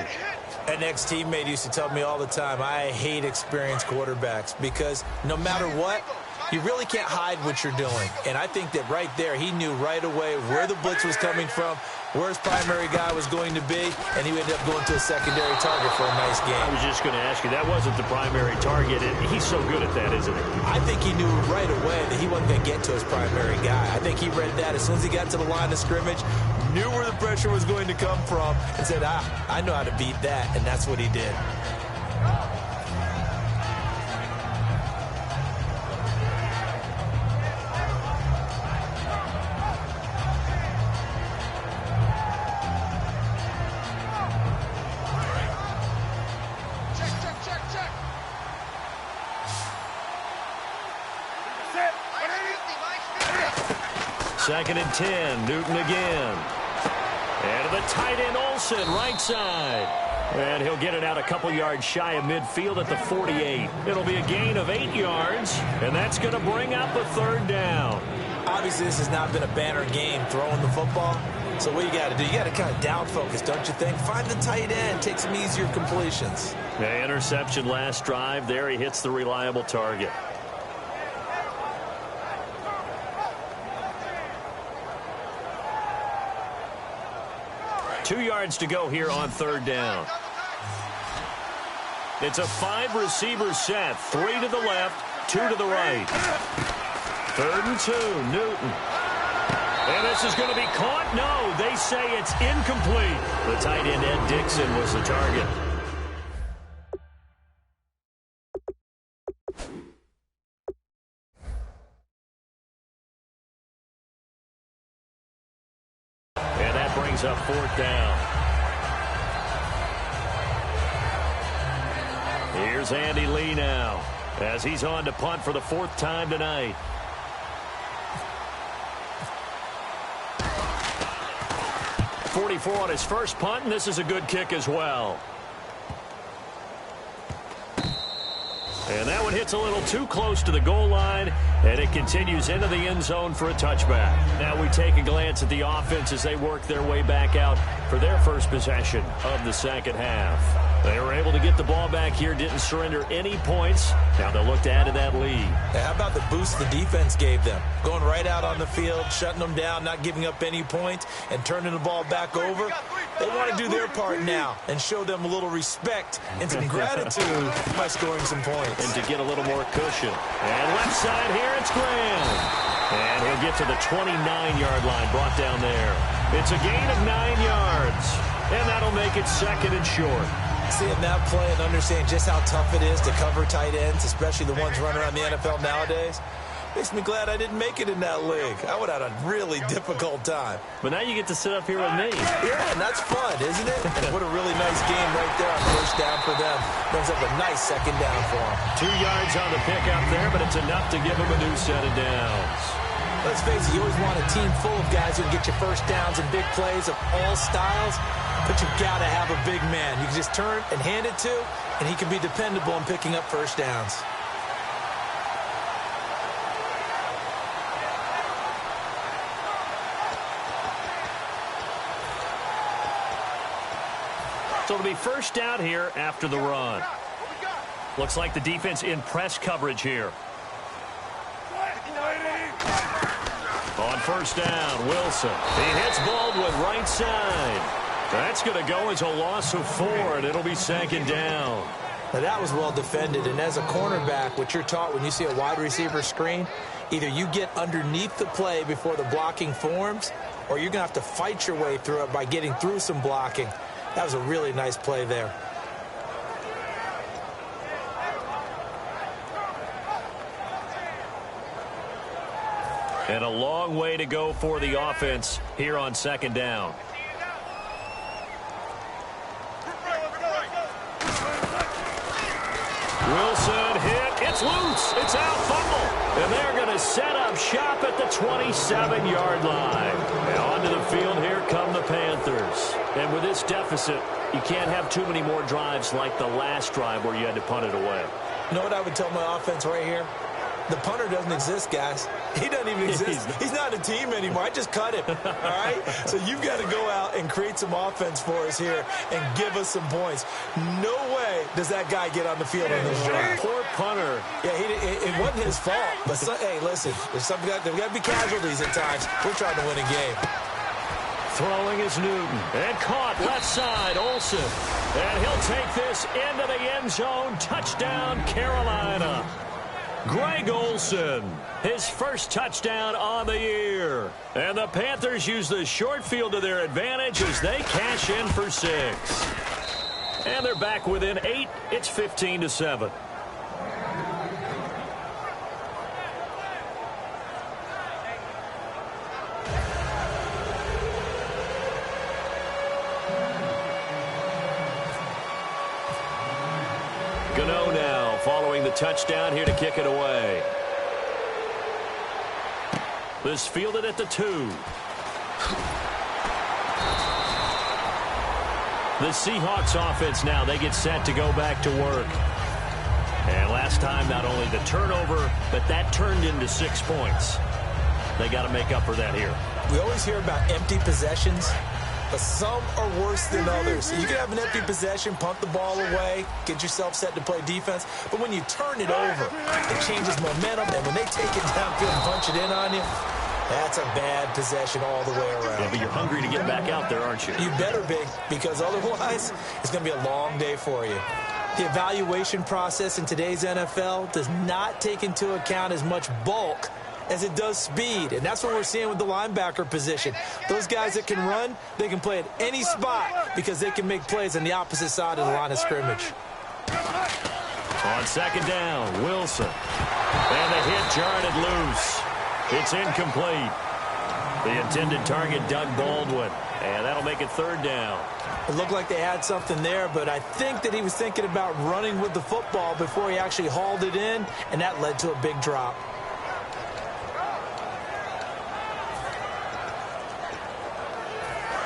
An ex-teammate used to tell me all the time, I hate experienced quarterbacks because no matter what, you really can't hide what you're doing. And I think that right there, he knew right away where the blitz was coming from, where his primary guy was going to be, and he ended up going to a secondary target for a nice game. I was just going to ask you, that wasn't the primary target. He's so good at that, isn't he? I think he knew right away that he wasn't going to get to his primary guy. I think he read that as soon as he got to the line of scrimmage, knew where the pressure was going to come from, and said, I know how to beat that, and that's what he did. Second and 10, Newton again. And to the tight end, Olsen, right side. And he'll get it out a couple yards shy of midfield at the 48. It'll be a gain of 8 yards, and that's going to bring up a 3rd down. Obviously, this has not been a banner game throwing the football. So what you got to do, you got to kind of down focus, don't you think? Find the tight end, take some easier completions. The interception last drive. There he hits the reliable target. Two yards to go here on 3rd down. It's a 5-receiver set. 3 to the left, 2 to the right. 3rd and 2, Newton. And this is going to be caught. No, they say it's incomplete. The tight end, Ed Dixon, was the target. And that brings up 4th down. Here's Andy Lee now as he's on to punt for the 4th time tonight. .44 on his first punt, and this is a good kick as well. And that one hits a little too close to the goal line, and it continues into the end zone for a touchback. Now we take a glance at the offense as they work their way back out for their first possession of the second half. They were able to get the ball back here, didn't surrender any points. Now they'll look to add to that lead. How about the boost the defense gave them? Going right out on the field, shutting them down, not giving up any points, and turning the ball back over. They want to do their part now and show them a little respect and some gratitude by scoring some points. And to get a little more cushion. And left side here, it's Graham. And he'll get to the 29-yard line, brought down there. It's a gain of 9 yards, and that'll make it second and short. Seeing that play and understanding just how tough it is to cover tight ends, especially the ones running around the NFL nowadays, makes me glad I didn't make it in that league. I would have had a really difficult time. But now you get to sit up here with me. Yeah, and that's fun, isn't it? And what a really nice game right there on first down for them. Brings up a nice second down for them. 2 yards on the pick out there, but it's enough to give them a new set of downs. Let's face it, you always want a team full of guys who can get you first downs and big plays of all styles, but you've got to have a big man. You can just turn and hand it to, and he can be dependable in picking up first downs. So it'll be first down here after the run. Looks like the defense in press coverage here. On first down, Wilson. He hits Baldwin right side. That's going to go as a loss of 4, and it'll be second down. Now that was well defended, and as a cornerback, what you're taught when you see a wide receiver screen, either you get underneath the play before the blocking forms, or you're going to have to fight your way through it by getting through some blocking. That was a really nice play there. And a long way to go for the offense here on second down. Wilson hit. It's loose. It's out. Fumble. And they're going to set up shop at the 27-yard line. And onto the field, here come the Panthers. And with this deficit, you can't have too many more drives like the last drive where you had to punt it away. You know what I would tell my offense right here? The punter doesn't exist, guys. He doesn't even exist. He's not a team anymore. I just cut him, all right? So you've got to go out and create some offense for us here and give us some points. No way does that guy get on the field on this drive. Poor punter. Yeah, it wasn't his fault. But, hey, listen, there's got to be casualties at times. We're trying to win a game. Throwing is Newton. And caught left side, Olsen. And he'll take this into the end zone. Touchdown, Carolina. Greg Olsen, his first touchdown on the year. And the Panthers use the short field to their advantage as they cash in for 6. And they're back within 8. It's 15-7. Gano now following the touchdown here to kick it away. This fielded at the 2. The Seahawks offense now, they get set to go back to work. And last time, not only the turnover, but that turned into 6 points. They got to make up for that here. We always hear about empty possessions, but some are worse than others. You can have an empty possession, punt the ball away, get yourself set to play defense. But when you turn it over, it changes momentum. And when they take it downfield and punch it in on you, that's a bad possession all the way around. Yeah, but you're hungry to get back out there, aren't you? You better be, because otherwise it's going to be a long day for you. The evaluation process in today's NFL does not take into account as much bulk as it does speed, and that's what we're seeing with the linebacker position. Those guys that can run, they can play at any spot because they can make plays on the opposite side of the line of scrimmage. On second down, Wilson. And the hit jarred loose. It's incomplete. The intended target, Doug Baldwin. And that'll make it third down. It looked like they had something there, but I think that he was thinking about running with the football before he actually hauled it in, and that led to a big drop.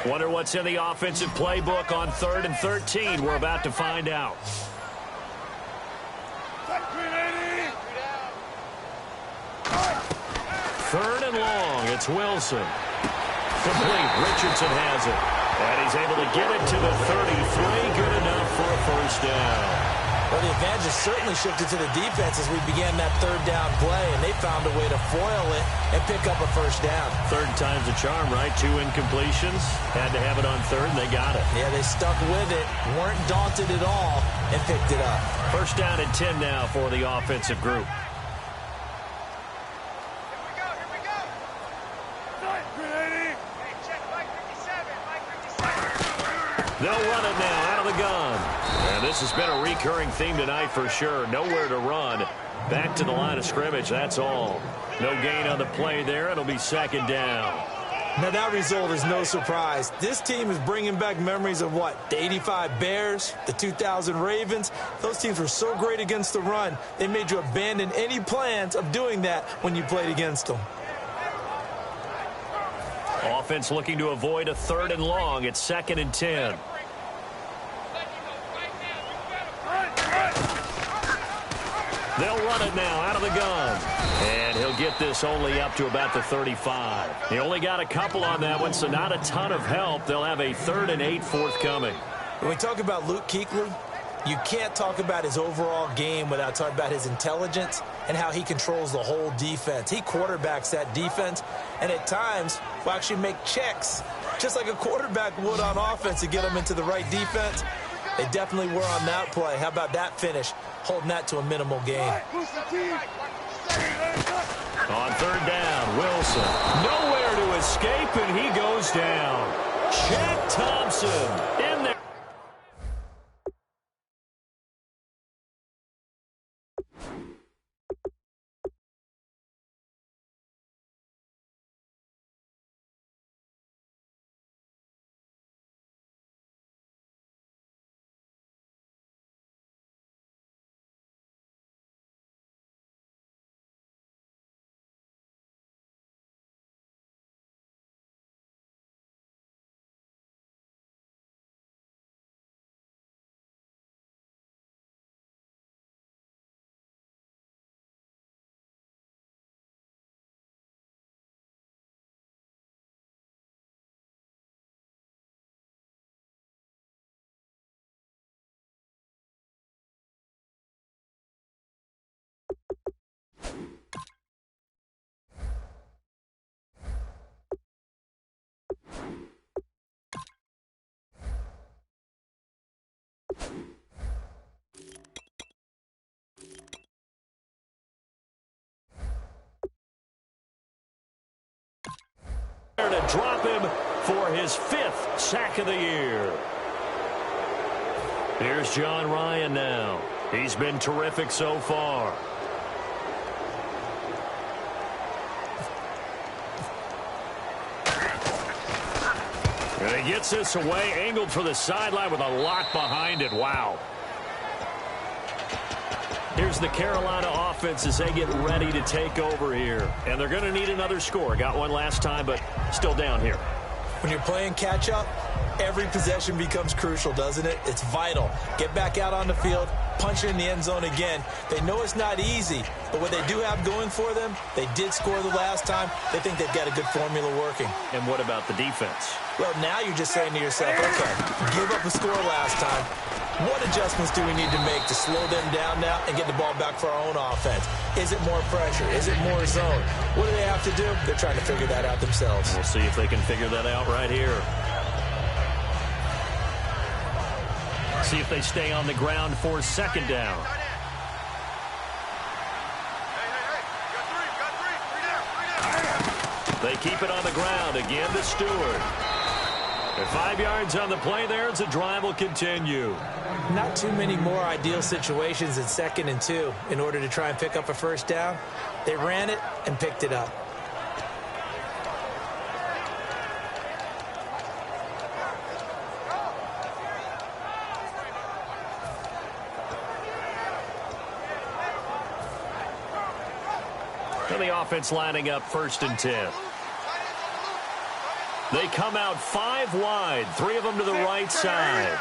Wonder what's in the offensive playbook on 3rd and 13. We're about to find out. Third and long. It's Wilson. Complete. Richardson has it. And he's able to get it to the 33. Good enough for a first down. Well, the advantage has certainly shifted to the defense as we began that third down play, and they found a way to foil it and pick up a first down. Third time's a charm, right? 2 incompletions. Had to have it on third, and they got it. Yeah, they stuck with it, weren't daunted at all, and picked it up. First down and 10 now for the offensive group. They'll run it now out of the gun. And this has been a recurring theme tonight for sure. Nowhere to run. Back to the line of scrimmage, that's all. No gain on the play there. It'll be second down. Now, that result is no surprise. This team is bringing back memories of what? The 85 Bears, the 2000 Ravens. Those teams were so great against the run, they made you abandon any plans of doing that when you played against them. Offense looking to avoid a 3rd and long. It's 2nd and 10. They'll run it now out of the gun. And he'll get this only up to about the 35. He only got a couple on that one, so not a ton of help. They'll have a 3rd and 8 forthcoming. When we talk about Luke Kuechly, you can't talk about his overall game without talking about his intelligence and how he controls the whole defense. He quarterbacks that defense, and at times will actually make checks, just like a quarterback would on offense to get them into the right defense. They definitely were on that play. How about that finish, holding that to a minimal gain? On 3rd down, Wilson. Nowhere to escape, and he goes down. Shaq Thompson in there. To drop him for his 5th sack of the year. Here's John Ryan now. He's been terrific so far. And he gets this away, angled for the sideline with a lock behind it. Wow. Here's the Carolina offense as they get ready to take over here. And they're going to need another score. Got one last time, but still down here. When you're playing catch-up, every possession becomes crucial, doesn't it? It's vital. Get back out on the field, punch it in the end zone again. They know it's not easy, but what they do have going for them, they did score the last time. They think they've got a good formula working. And what about the defense? Well, now you're just saying to yourself, okay, give up a score last time. What adjustments do we need to make to slow them down now and get the ball back for our own offense? Is it more pressure? Is it more zone? What do they have to do? They're trying to figure that out themselves. We'll see if they can figure that out right here. See if they stay on the ground for 2nd down. They keep it on the ground again to Stewart. And 5 yards on the play there as the drive will continue. Not too many more ideal situations in 2nd and 2 in order to try and pick up a 1st down. They ran it and picked it up. And the offense lining up 1st and 10. They come out 5 wide, 3 of them to the right side.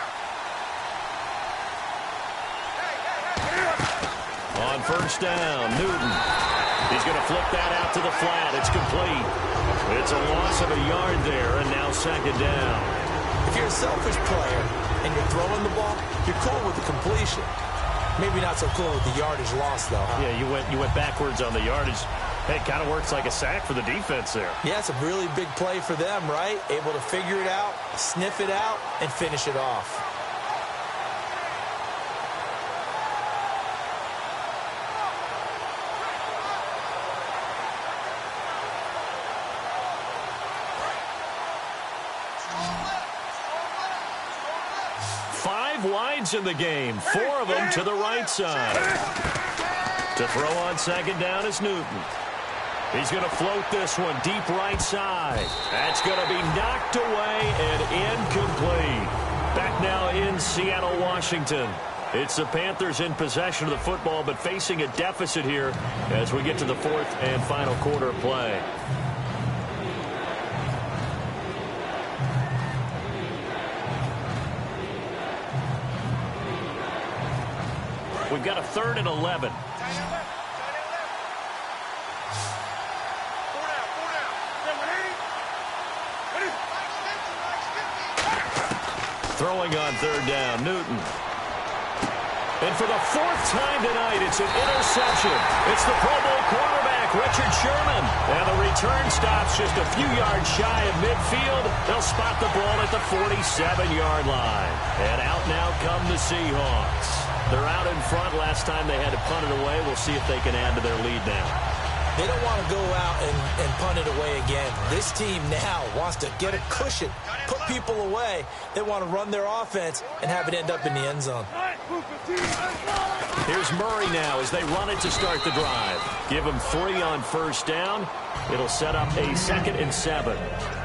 On 1st down, Newton. He's going to flip that out to the flat. It's complete. It's a loss of a yard there, and now 2nd down. If you're a selfish player and you're throwing the ball, you're cool with the completion. Maybe not so cool with the yardage loss, though. Huh? Yeah, you went backwards on the yardage. Hey, it kind of works like a sack for the defense there. Yeah, it's a really big play for them, right? Able to figure it out, sniff it out, and finish it off. 5 wides in the game, 4 of them to the right side. To throw on second down is Newton. He's going to float this one deep right side. That's going to be knocked away and incomplete. Back now in Seattle, Washington. It's the Panthers in possession of the football, but facing a deficit here as we get to the 4th and final quarter of play. We've got a 3rd and 11. Throwing on 3rd down, Newton. And for the 4th time tonight, it's an interception. It's the Pro Bowl quarterback, Richard Sherman. And the return stops just a few yards shy of midfield. They'll spot the ball at the 47-yard line. And out now come the Seahawks. They're out in front. Last time they had to punt it away. We'll see if they can add to their lead now. They don't want to go out and punt it away again. This team now wants to get a cushion, put people away. They want to run their offense and have it end up in the end zone. Here's Murray now as they run it to start the drive. Give them 3 on 1st down. It'll set up a 2nd and 7.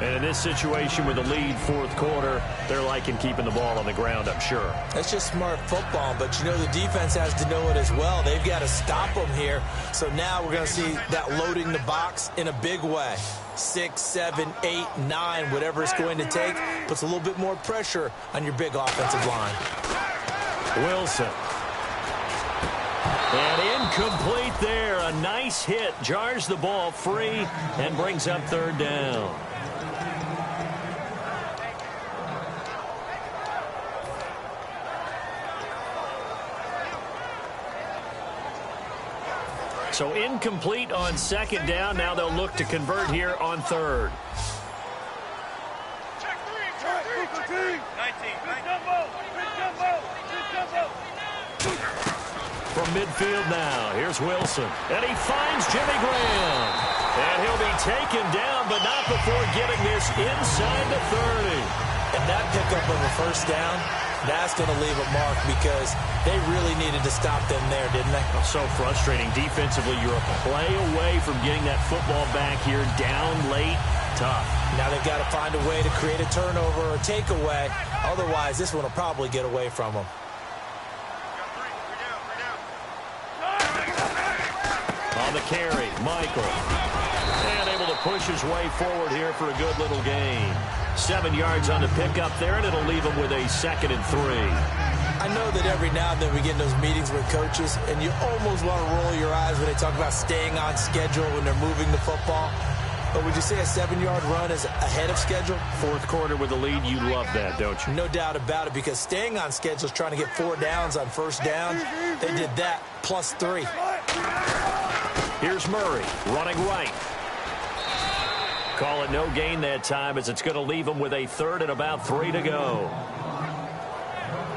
And in this situation with the lead 4th quarter, they're liking keeping the ball on the ground, I'm sure. That's just smart football, but you know the defense has to know it as well. They've got to stop them here. So now we're going to see that loading the box in a big way. 6, 7, 8, 9, whatever it's going to take, puts a little bit more pressure on your big offensive line. Wilson. And incomplete there. A nice hit. Jars the ball free and brings up 3rd down. So incomplete on 2nd down. Now they'll look to convert here on 3rd. Check 3. 19. From midfield now, here's Wilson. And he finds Jimmy Graham. And he'll be taken down, but not before getting this inside the 30. And that pickup of a 1st down, that's going to leave a mark because they really needed to stop them there, didn't they? So frustrating. Defensively, you're a play away from getting that football back here down late. Tough. Now they've got to find a way to create a turnover or takeaway. Otherwise, this one will probably get away from them. On the carry, Michael. And able to push his way forward here for a good little gain. 7 yards on the pickup there, and it'll leave him with a 2nd and 3. I know that every now and then we get in those meetings with coaches, and you almost want to roll your eyes when they talk about staying on schedule when they're moving the football. But would you say a 7-yard run is ahead of schedule? 4th quarter with the lead, you love that, don't you? No doubt about it, because staying on schedule is trying to get 4 downs on 1st down. They did that plus 3. Here's Murray running right. Call it no gain that time as it's going to leave them with a 3rd and about 3 to go.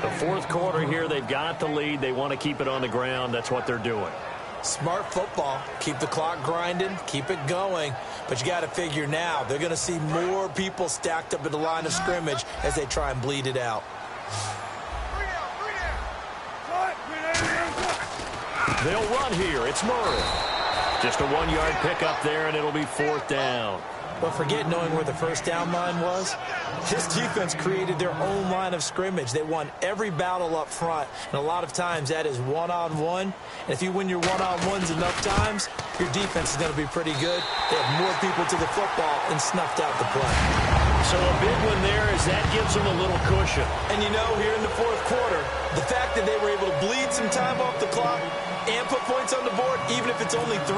The 4th quarter here, they've got the lead. They want to keep it on the ground. That's what they're doing. Smart football. Keep the clock grinding. Keep it going. But you got to figure now they're going to see more people stacked up at the line of scrimmage as they try and bleed it out. They'll run here. It's Murray. Just a 1-yard pickup there, and it'll be 4th down. But forget knowing where the 1st down line was. This defense created their own line of scrimmage. They won every battle up front, and a lot of times that is one-on-one. And if you win your one-on-ones enough times, your defense is going to be pretty good. They have more people to the football and snuffed out the play. So a big one there as that gives them a little cushion. And you know, here in the 4th quarter, the fact that they were able to bleed some time off the clock and put points on the board, even if it's only 3,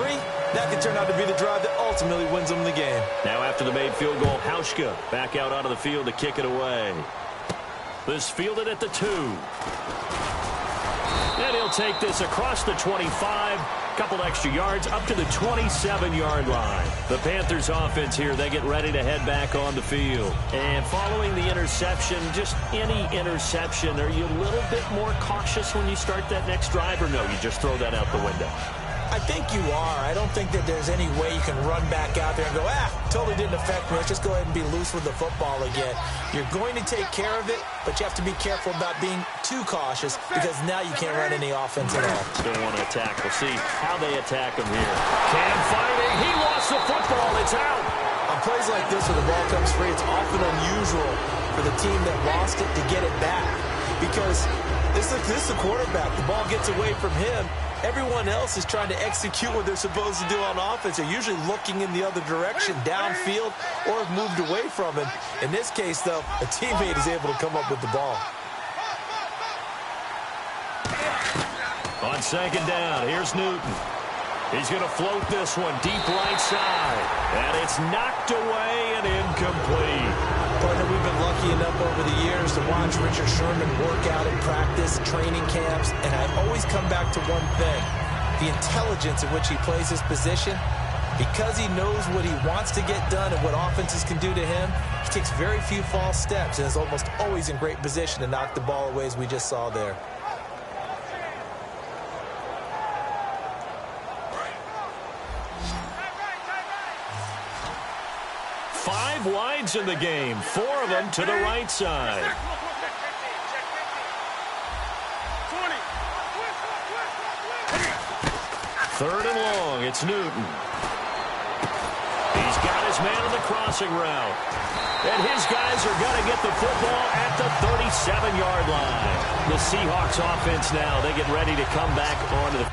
that could turn out to be the drive that ultimately wins them the game. Now after the made field goal, Hauschka back out onto the field to kick it away. This fielded at the 2. And he'll take this across the 25. Couple extra yards up to the 27-yard line. The Panthers offense here, they get ready to head back on the field. And following the interception, just any interception, are you a little bit more cautious when you start that next drive, or no, you just throw that out the window? I think you are. I don't think that there's any way you can run back out there and go, totally didn't affect me. Let's just go ahead and be loose with the football again. You're going to take care of it, but you have to be careful about being too cautious because now you can't run any offense at all. Still want to attack. We'll see how they attack him here. Cam fighting. He lost the football. It's out. On plays like this where the ball comes free, it's often unusual for the team that lost it to get it back because this is the quarterback. The ball gets away from him. Everyone else is trying to execute what they're supposed to do on offense. They're usually looking in the other direction, downfield, or have moved away from him. In this case, though, a teammate is able to come up with the ball. On second down, here's Newton. He's going to float this one deep right side. And it's knocked away and incomplete. Partner, we've been lucky enough over the years to watch Richard Sherman work out in practice, training camps, and I always come back to one thing, the intelligence in which he plays his position. Because he knows what he wants to get done and what offenses can do to him, he takes very few false steps and is almost always in great position to knock the ball away as we just saw there. Wides in the game, 4 of them to the right side. Third and long, it's Newton. He's got his man on the crossing route. And his guys are going to get the football at the 37-yard line. The Seahawks offense now, they get ready to come back onto the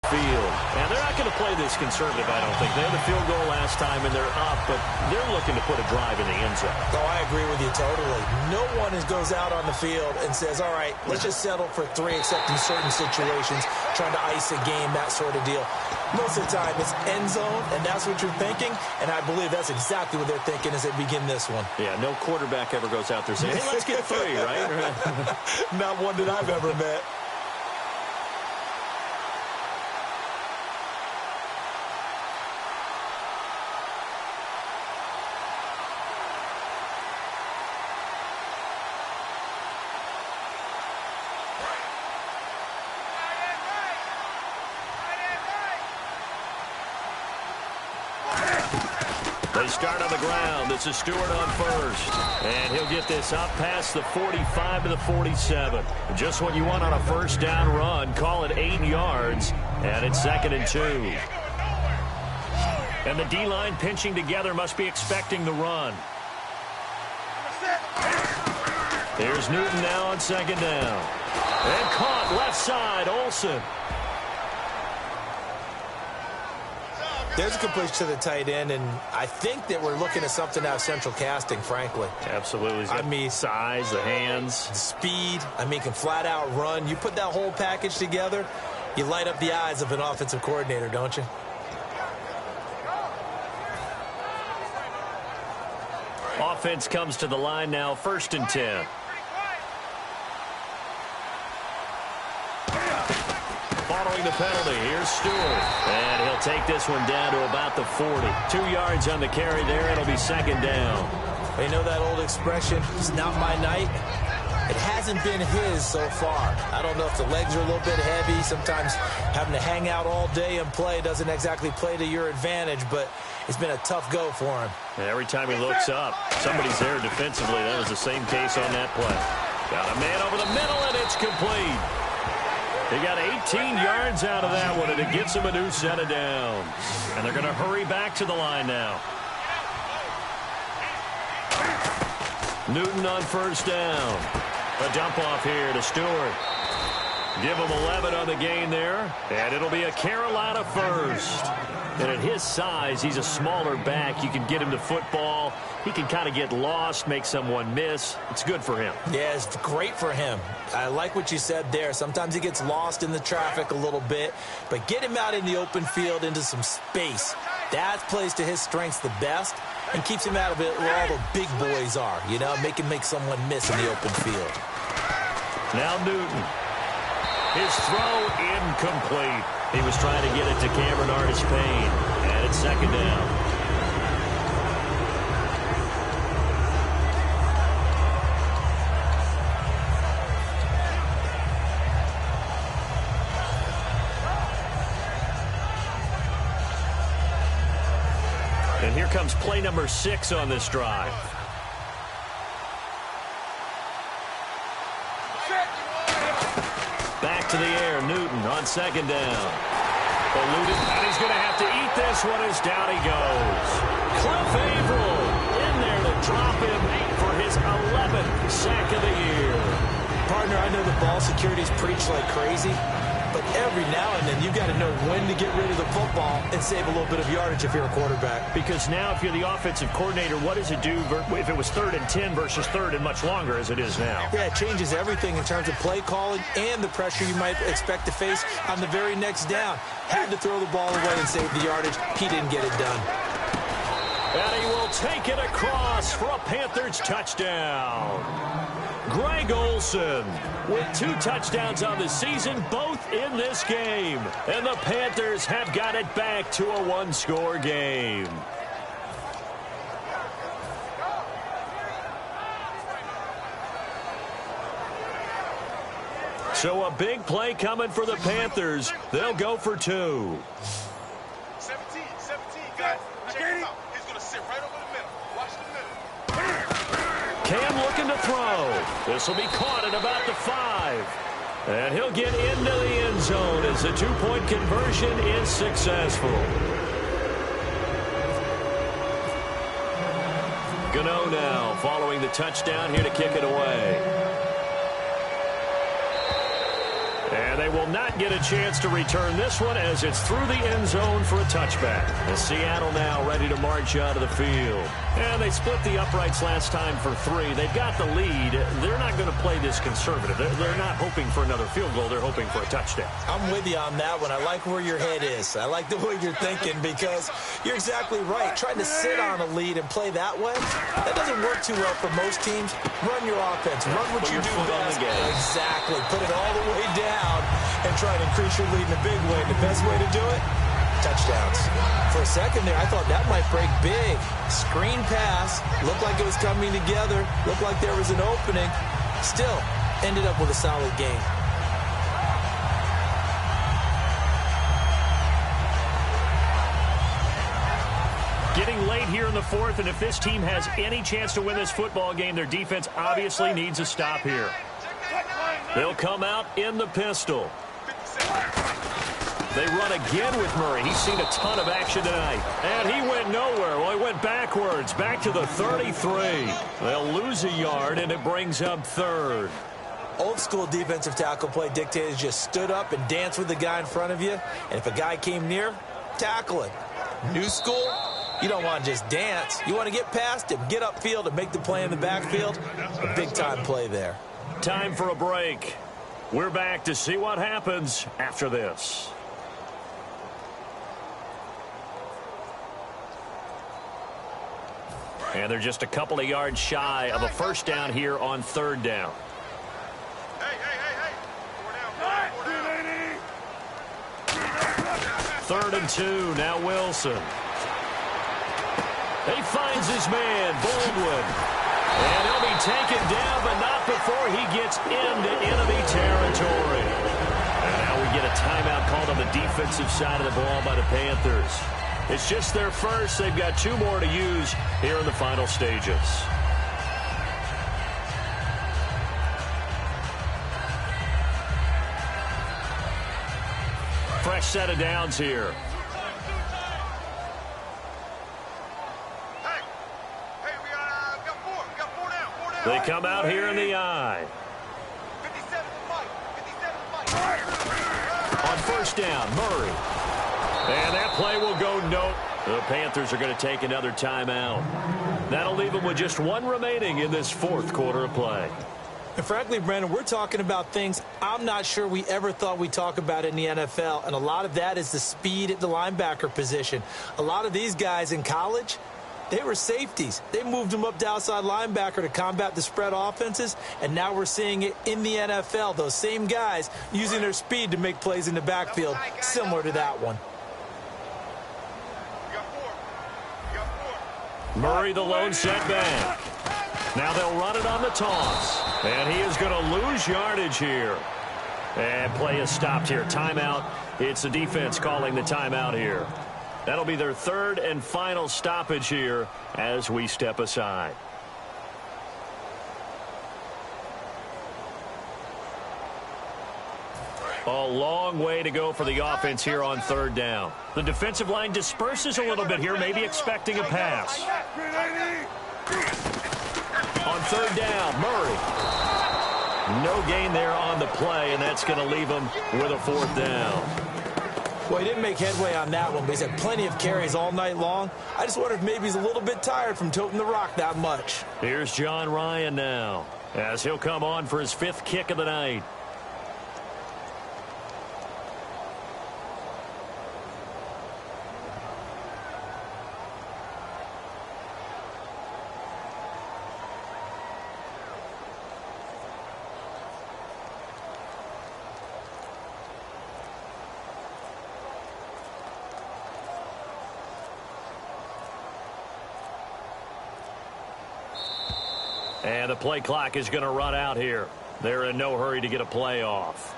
field. And they're not going to play this conservative, I don't think. They had the field goal last time, and they're up, but they're looking to put a drive in the end zone. Oh, I agree with you totally. No one goes out on the field and says, all right, let's just settle for 3, except in certain situations, trying to ice a game, that sort of deal. Most of the time, it's end zone, and that's what you're thinking, and I believe that's exactly what they're thinking as they begin this one. Yeah, no quarterback ever goes out there saying, hey, let's get 3, right? Not one that I've ever met. They start on the ground. This is Stewart on first. And he'll get this up past the 45 to the 47. Just what you want on a first down run. Call it 8 yards. And it's 2nd and 2. And the D-line pinching together must be expecting the run. Here's Newton now on 2nd down. And caught left side, Olsen. There's a completion to the tight end, and I think that we're looking at something out of central casting, frankly. Absolutely. I mean, size, the hands. Speed. I mean, can flat out run. You put that whole package together, you light up the eyes of an offensive coordinator, don't you? Offense comes to the line now, 1st and 10. Following the penalty, here's Stewart. And he'll take this one down to about the 40. 2 yards on the carry there. It'll be 2nd down. You know that old expression, it's not my night? It hasn't been his so far. I don't know if the legs are a little bit heavy. Sometimes having to hang out all day and play doesn't exactly play to your advantage, but it's been a tough go for him. And every time he looks up, somebody's there defensively. That was the same case on that play. Got a man over the middle, and it's complete. He got 18 yards out of that one, and it gets him a new set of downs. And they're going to hurry back to the line now. Newton on 1st down. A dump off here to Stewart. Give him 11 on the gain there, and it'll be a Carolina 1st. And at his size, he's a smaller back. You can get him to football. He can kind of get lost, make someone miss. It's good for him. Yeah, it's great for him. I like what you said there. Sometimes he gets lost in the traffic a little bit, but get him out in the open field into some space. That plays to his strengths the best and keeps him out of it where all the big boys are, you know, make him make someone miss in the open field. Now Newton. His throw incomplete. He was trying to get it to Cameron Artis-Payne. And it's 2nd down. And here comes play number 6 on this drive. Back to the air, Newton on second down. Eluded, and he's going to have to eat this one as down he goes. Cliff Averill in there to drop him for his 11th sack of the year. Partner, I know the ball security's preached like crazy, but every now and then you've got to know when to get rid of the football and save a little bit of yardage if you're a quarterback. Because now if you're the offensive coordinator, what does it do if it was 3rd and 10 versus 3rd and much longer as it is now? Yeah, it changes everything in terms of play calling and the pressure you might expect to face on the very next down. Had to throw the ball away and save the yardage. He didn't get it done. And he will take it across for a Panthers touchdown. Greg Olsen with 2 touchdowns on the season, both in this game. And the Panthers have got it back to a 1-score game. So a big play coming for the Panthers. They'll go for 2. 17, guys. Check him out. He's going to sit right over the middle. Watch the middle. Cam looking to throw. This will be caught at about the 5. And he'll get into the end zone as the 2-point conversion is successful. Gano now following the touchdown here to kick it away. And they will not get a chance to return this one as it's through the end zone for a touchback. And Seattle now ready to march out of the field. And they split the uprights last time for 3. They've got the lead. They're not going to play this conservative. They're not hoping for another field goal. They're hoping for a touchdown. I'm with you on that one. I like where your head is. I like the way you're thinking because you're exactly right. Trying to sit on a lead and play that way, that doesn't work too well for most teams. Run your offense. Run what you do best. Exactly. Put it all the way down and try to increase your lead in a big way. The best way to do it, touchdowns. For a second there, I thought that might break big. Screen pass. Looked like it was coming together. Looked like there was an opening. Still, ended up with a solid game. Getting late here in the 4th, and if this team has any chance to win this football game, their defense obviously needs a stop here. They'll come out in the pistol. They run again with Murray. He's seen a ton of action tonight. And he went nowhere. Well, he went backwards, back to the 33. They'll lose a yard, and it brings up 3rd. Old school defensive tackle play dictated just stood up and danced with the guy in front of you. And if a guy came near, tackle it. New school, you don't want to just dance. You want to get past him, get upfield, and make the play in the backfield. A big-time play there. Time for a break. We're back to see what happens after this. And they're just a couple of yards shy of a first down here on 3rd down. Hey. 3rd and 2, now Wilson. He finds his man, Baldwin. And he'll be taken down, but not before he gets into enemy territory. And now we get a timeout called on the defensive side of the ball by the Panthers. It's just their first. They've got 2 more to use here in the final stages. Fresh set of downs here. We got 4. We got 4 down. They come out here in the eye. 57 to Mike. On first down, Murray. And that play will go no. The Panthers are going to take another timeout. That'll leave them with just 1 remaining in this 4th quarter of play. And frankly, Brandon, we're talking about things I'm not sure we ever thought we'd talk about in the NFL. And a lot of that is the speed at the linebacker position. A lot of these guys in college, they were safeties. They moved them up to outside linebacker to combat the spread offenses. And now we're seeing it in the NFL. Those same guys using their speed to make plays in the backfield, similar to that one. Murray, the lone setback. Now they'll run it on the toss. And he is going to lose yardage here. And play is stopped here. Timeout. It's the defense calling the timeout here. That'll be their third and final stoppage here as we step aside. A long way to go for the offense here on third down. The defensive line disperses a little bit here, maybe expecting a pass. On third down, Murray. No gain there on the play, and that's going to leave him with a fourth down. Well, he didn't make headway on that one, but he's had plenty of carries all night long. I just wonder if maybe he's a little bit tired from toting the rock that much. Here's John Ryan now, as he'll come on for his fifth kick of the night. And the play clock is going to run out here. They're in no hurry to get a play off.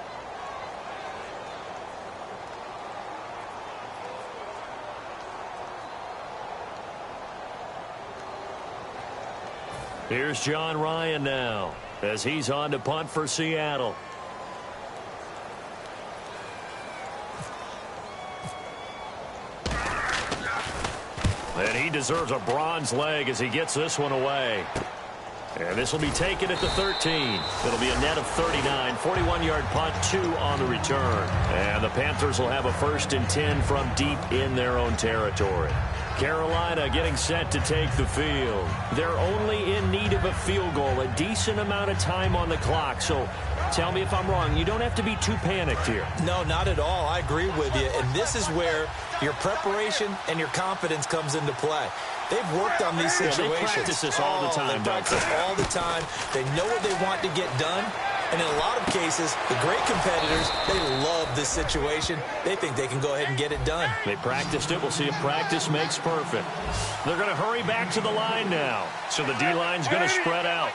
Here's John Ryan now as he's on to punt for Seattle. And he deserves a bronze leg as he gets this one away. And this will be taken at the 13. It'll be a net of 39. 41-yard punt, 2 on the return. And the Panthers will have a 1st and 10 from deep in their own territory. Carolina getting set to take the field. They're only in need of a field goal, a decent amount of time on the clock. So tell me if I'm wrong. You don't have to be too panicked here. No, not at all. I agree with you. And this is where your preparation and your confidence comes into play. They've worked on these situations. They practice this all the time. They practice all the time. They know what they want to get done. And in a lot of cases, the great competitors, they love this situation. They think they can go ahead and get it done. They practiced it. We'll see if practice makes perfect. They're going to hurry back to the line now. So the D-line's going to spread out.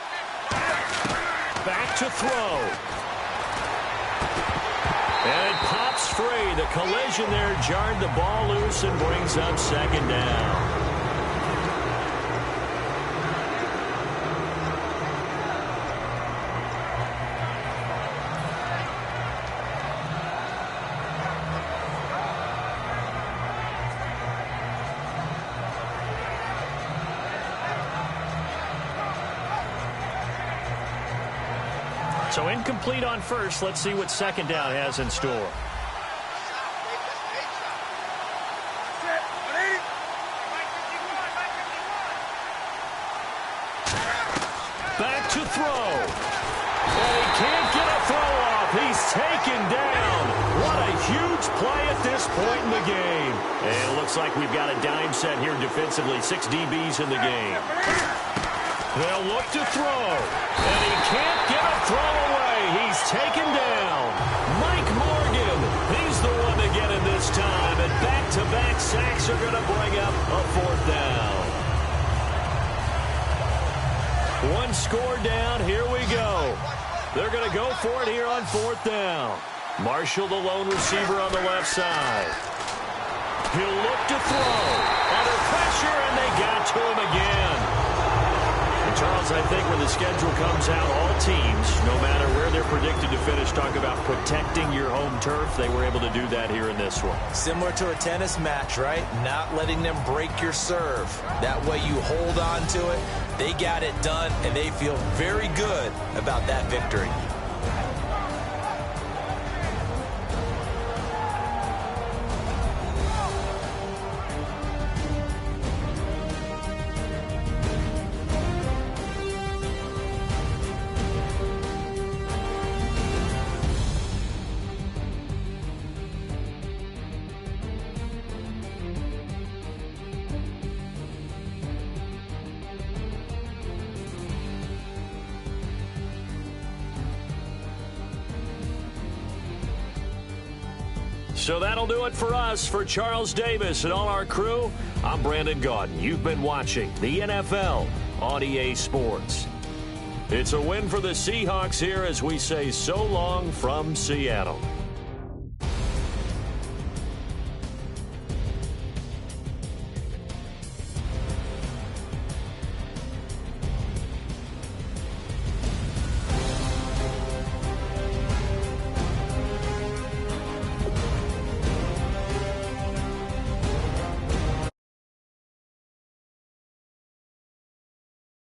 Back to throw. And it pops free. The collision there jarred the ball loose and brings up second down. So incomplete on first. Let's see what second down has in store. Back to throw. And he can't get a throw off. He's taken down. What a huge play at this point in the game. And it looks like we've got a dime set here defensively. 6 DBs in the game. They'll look to throw. And he can't get a throw away. He's taken down. Mike Morgan, he's the one to get it this time. And back-to-back sacks are going to bring up a fourth down. One score down. Here we go. They're going to go for it here on fourth down. Marshall, the lone receiver on the left side. He'll look to throw. Under pressure, and they got to him again. Charles, I think when the schedule comes out, all teams, no matter where they're predicted to finish, talk about protecting your home turf. They were able to do that here in this one. Similar to a tennis match, right? Not letting them break your serve. That way you hold on to it. They got it done, and they feel very good about that victory. So that'll do it for us. For Charles Davis and all our crew, I'm Brandon Gaudin. You've been watching the NFL on EA Sports. It's a win for the Seahawks here as we say so long from Seattle.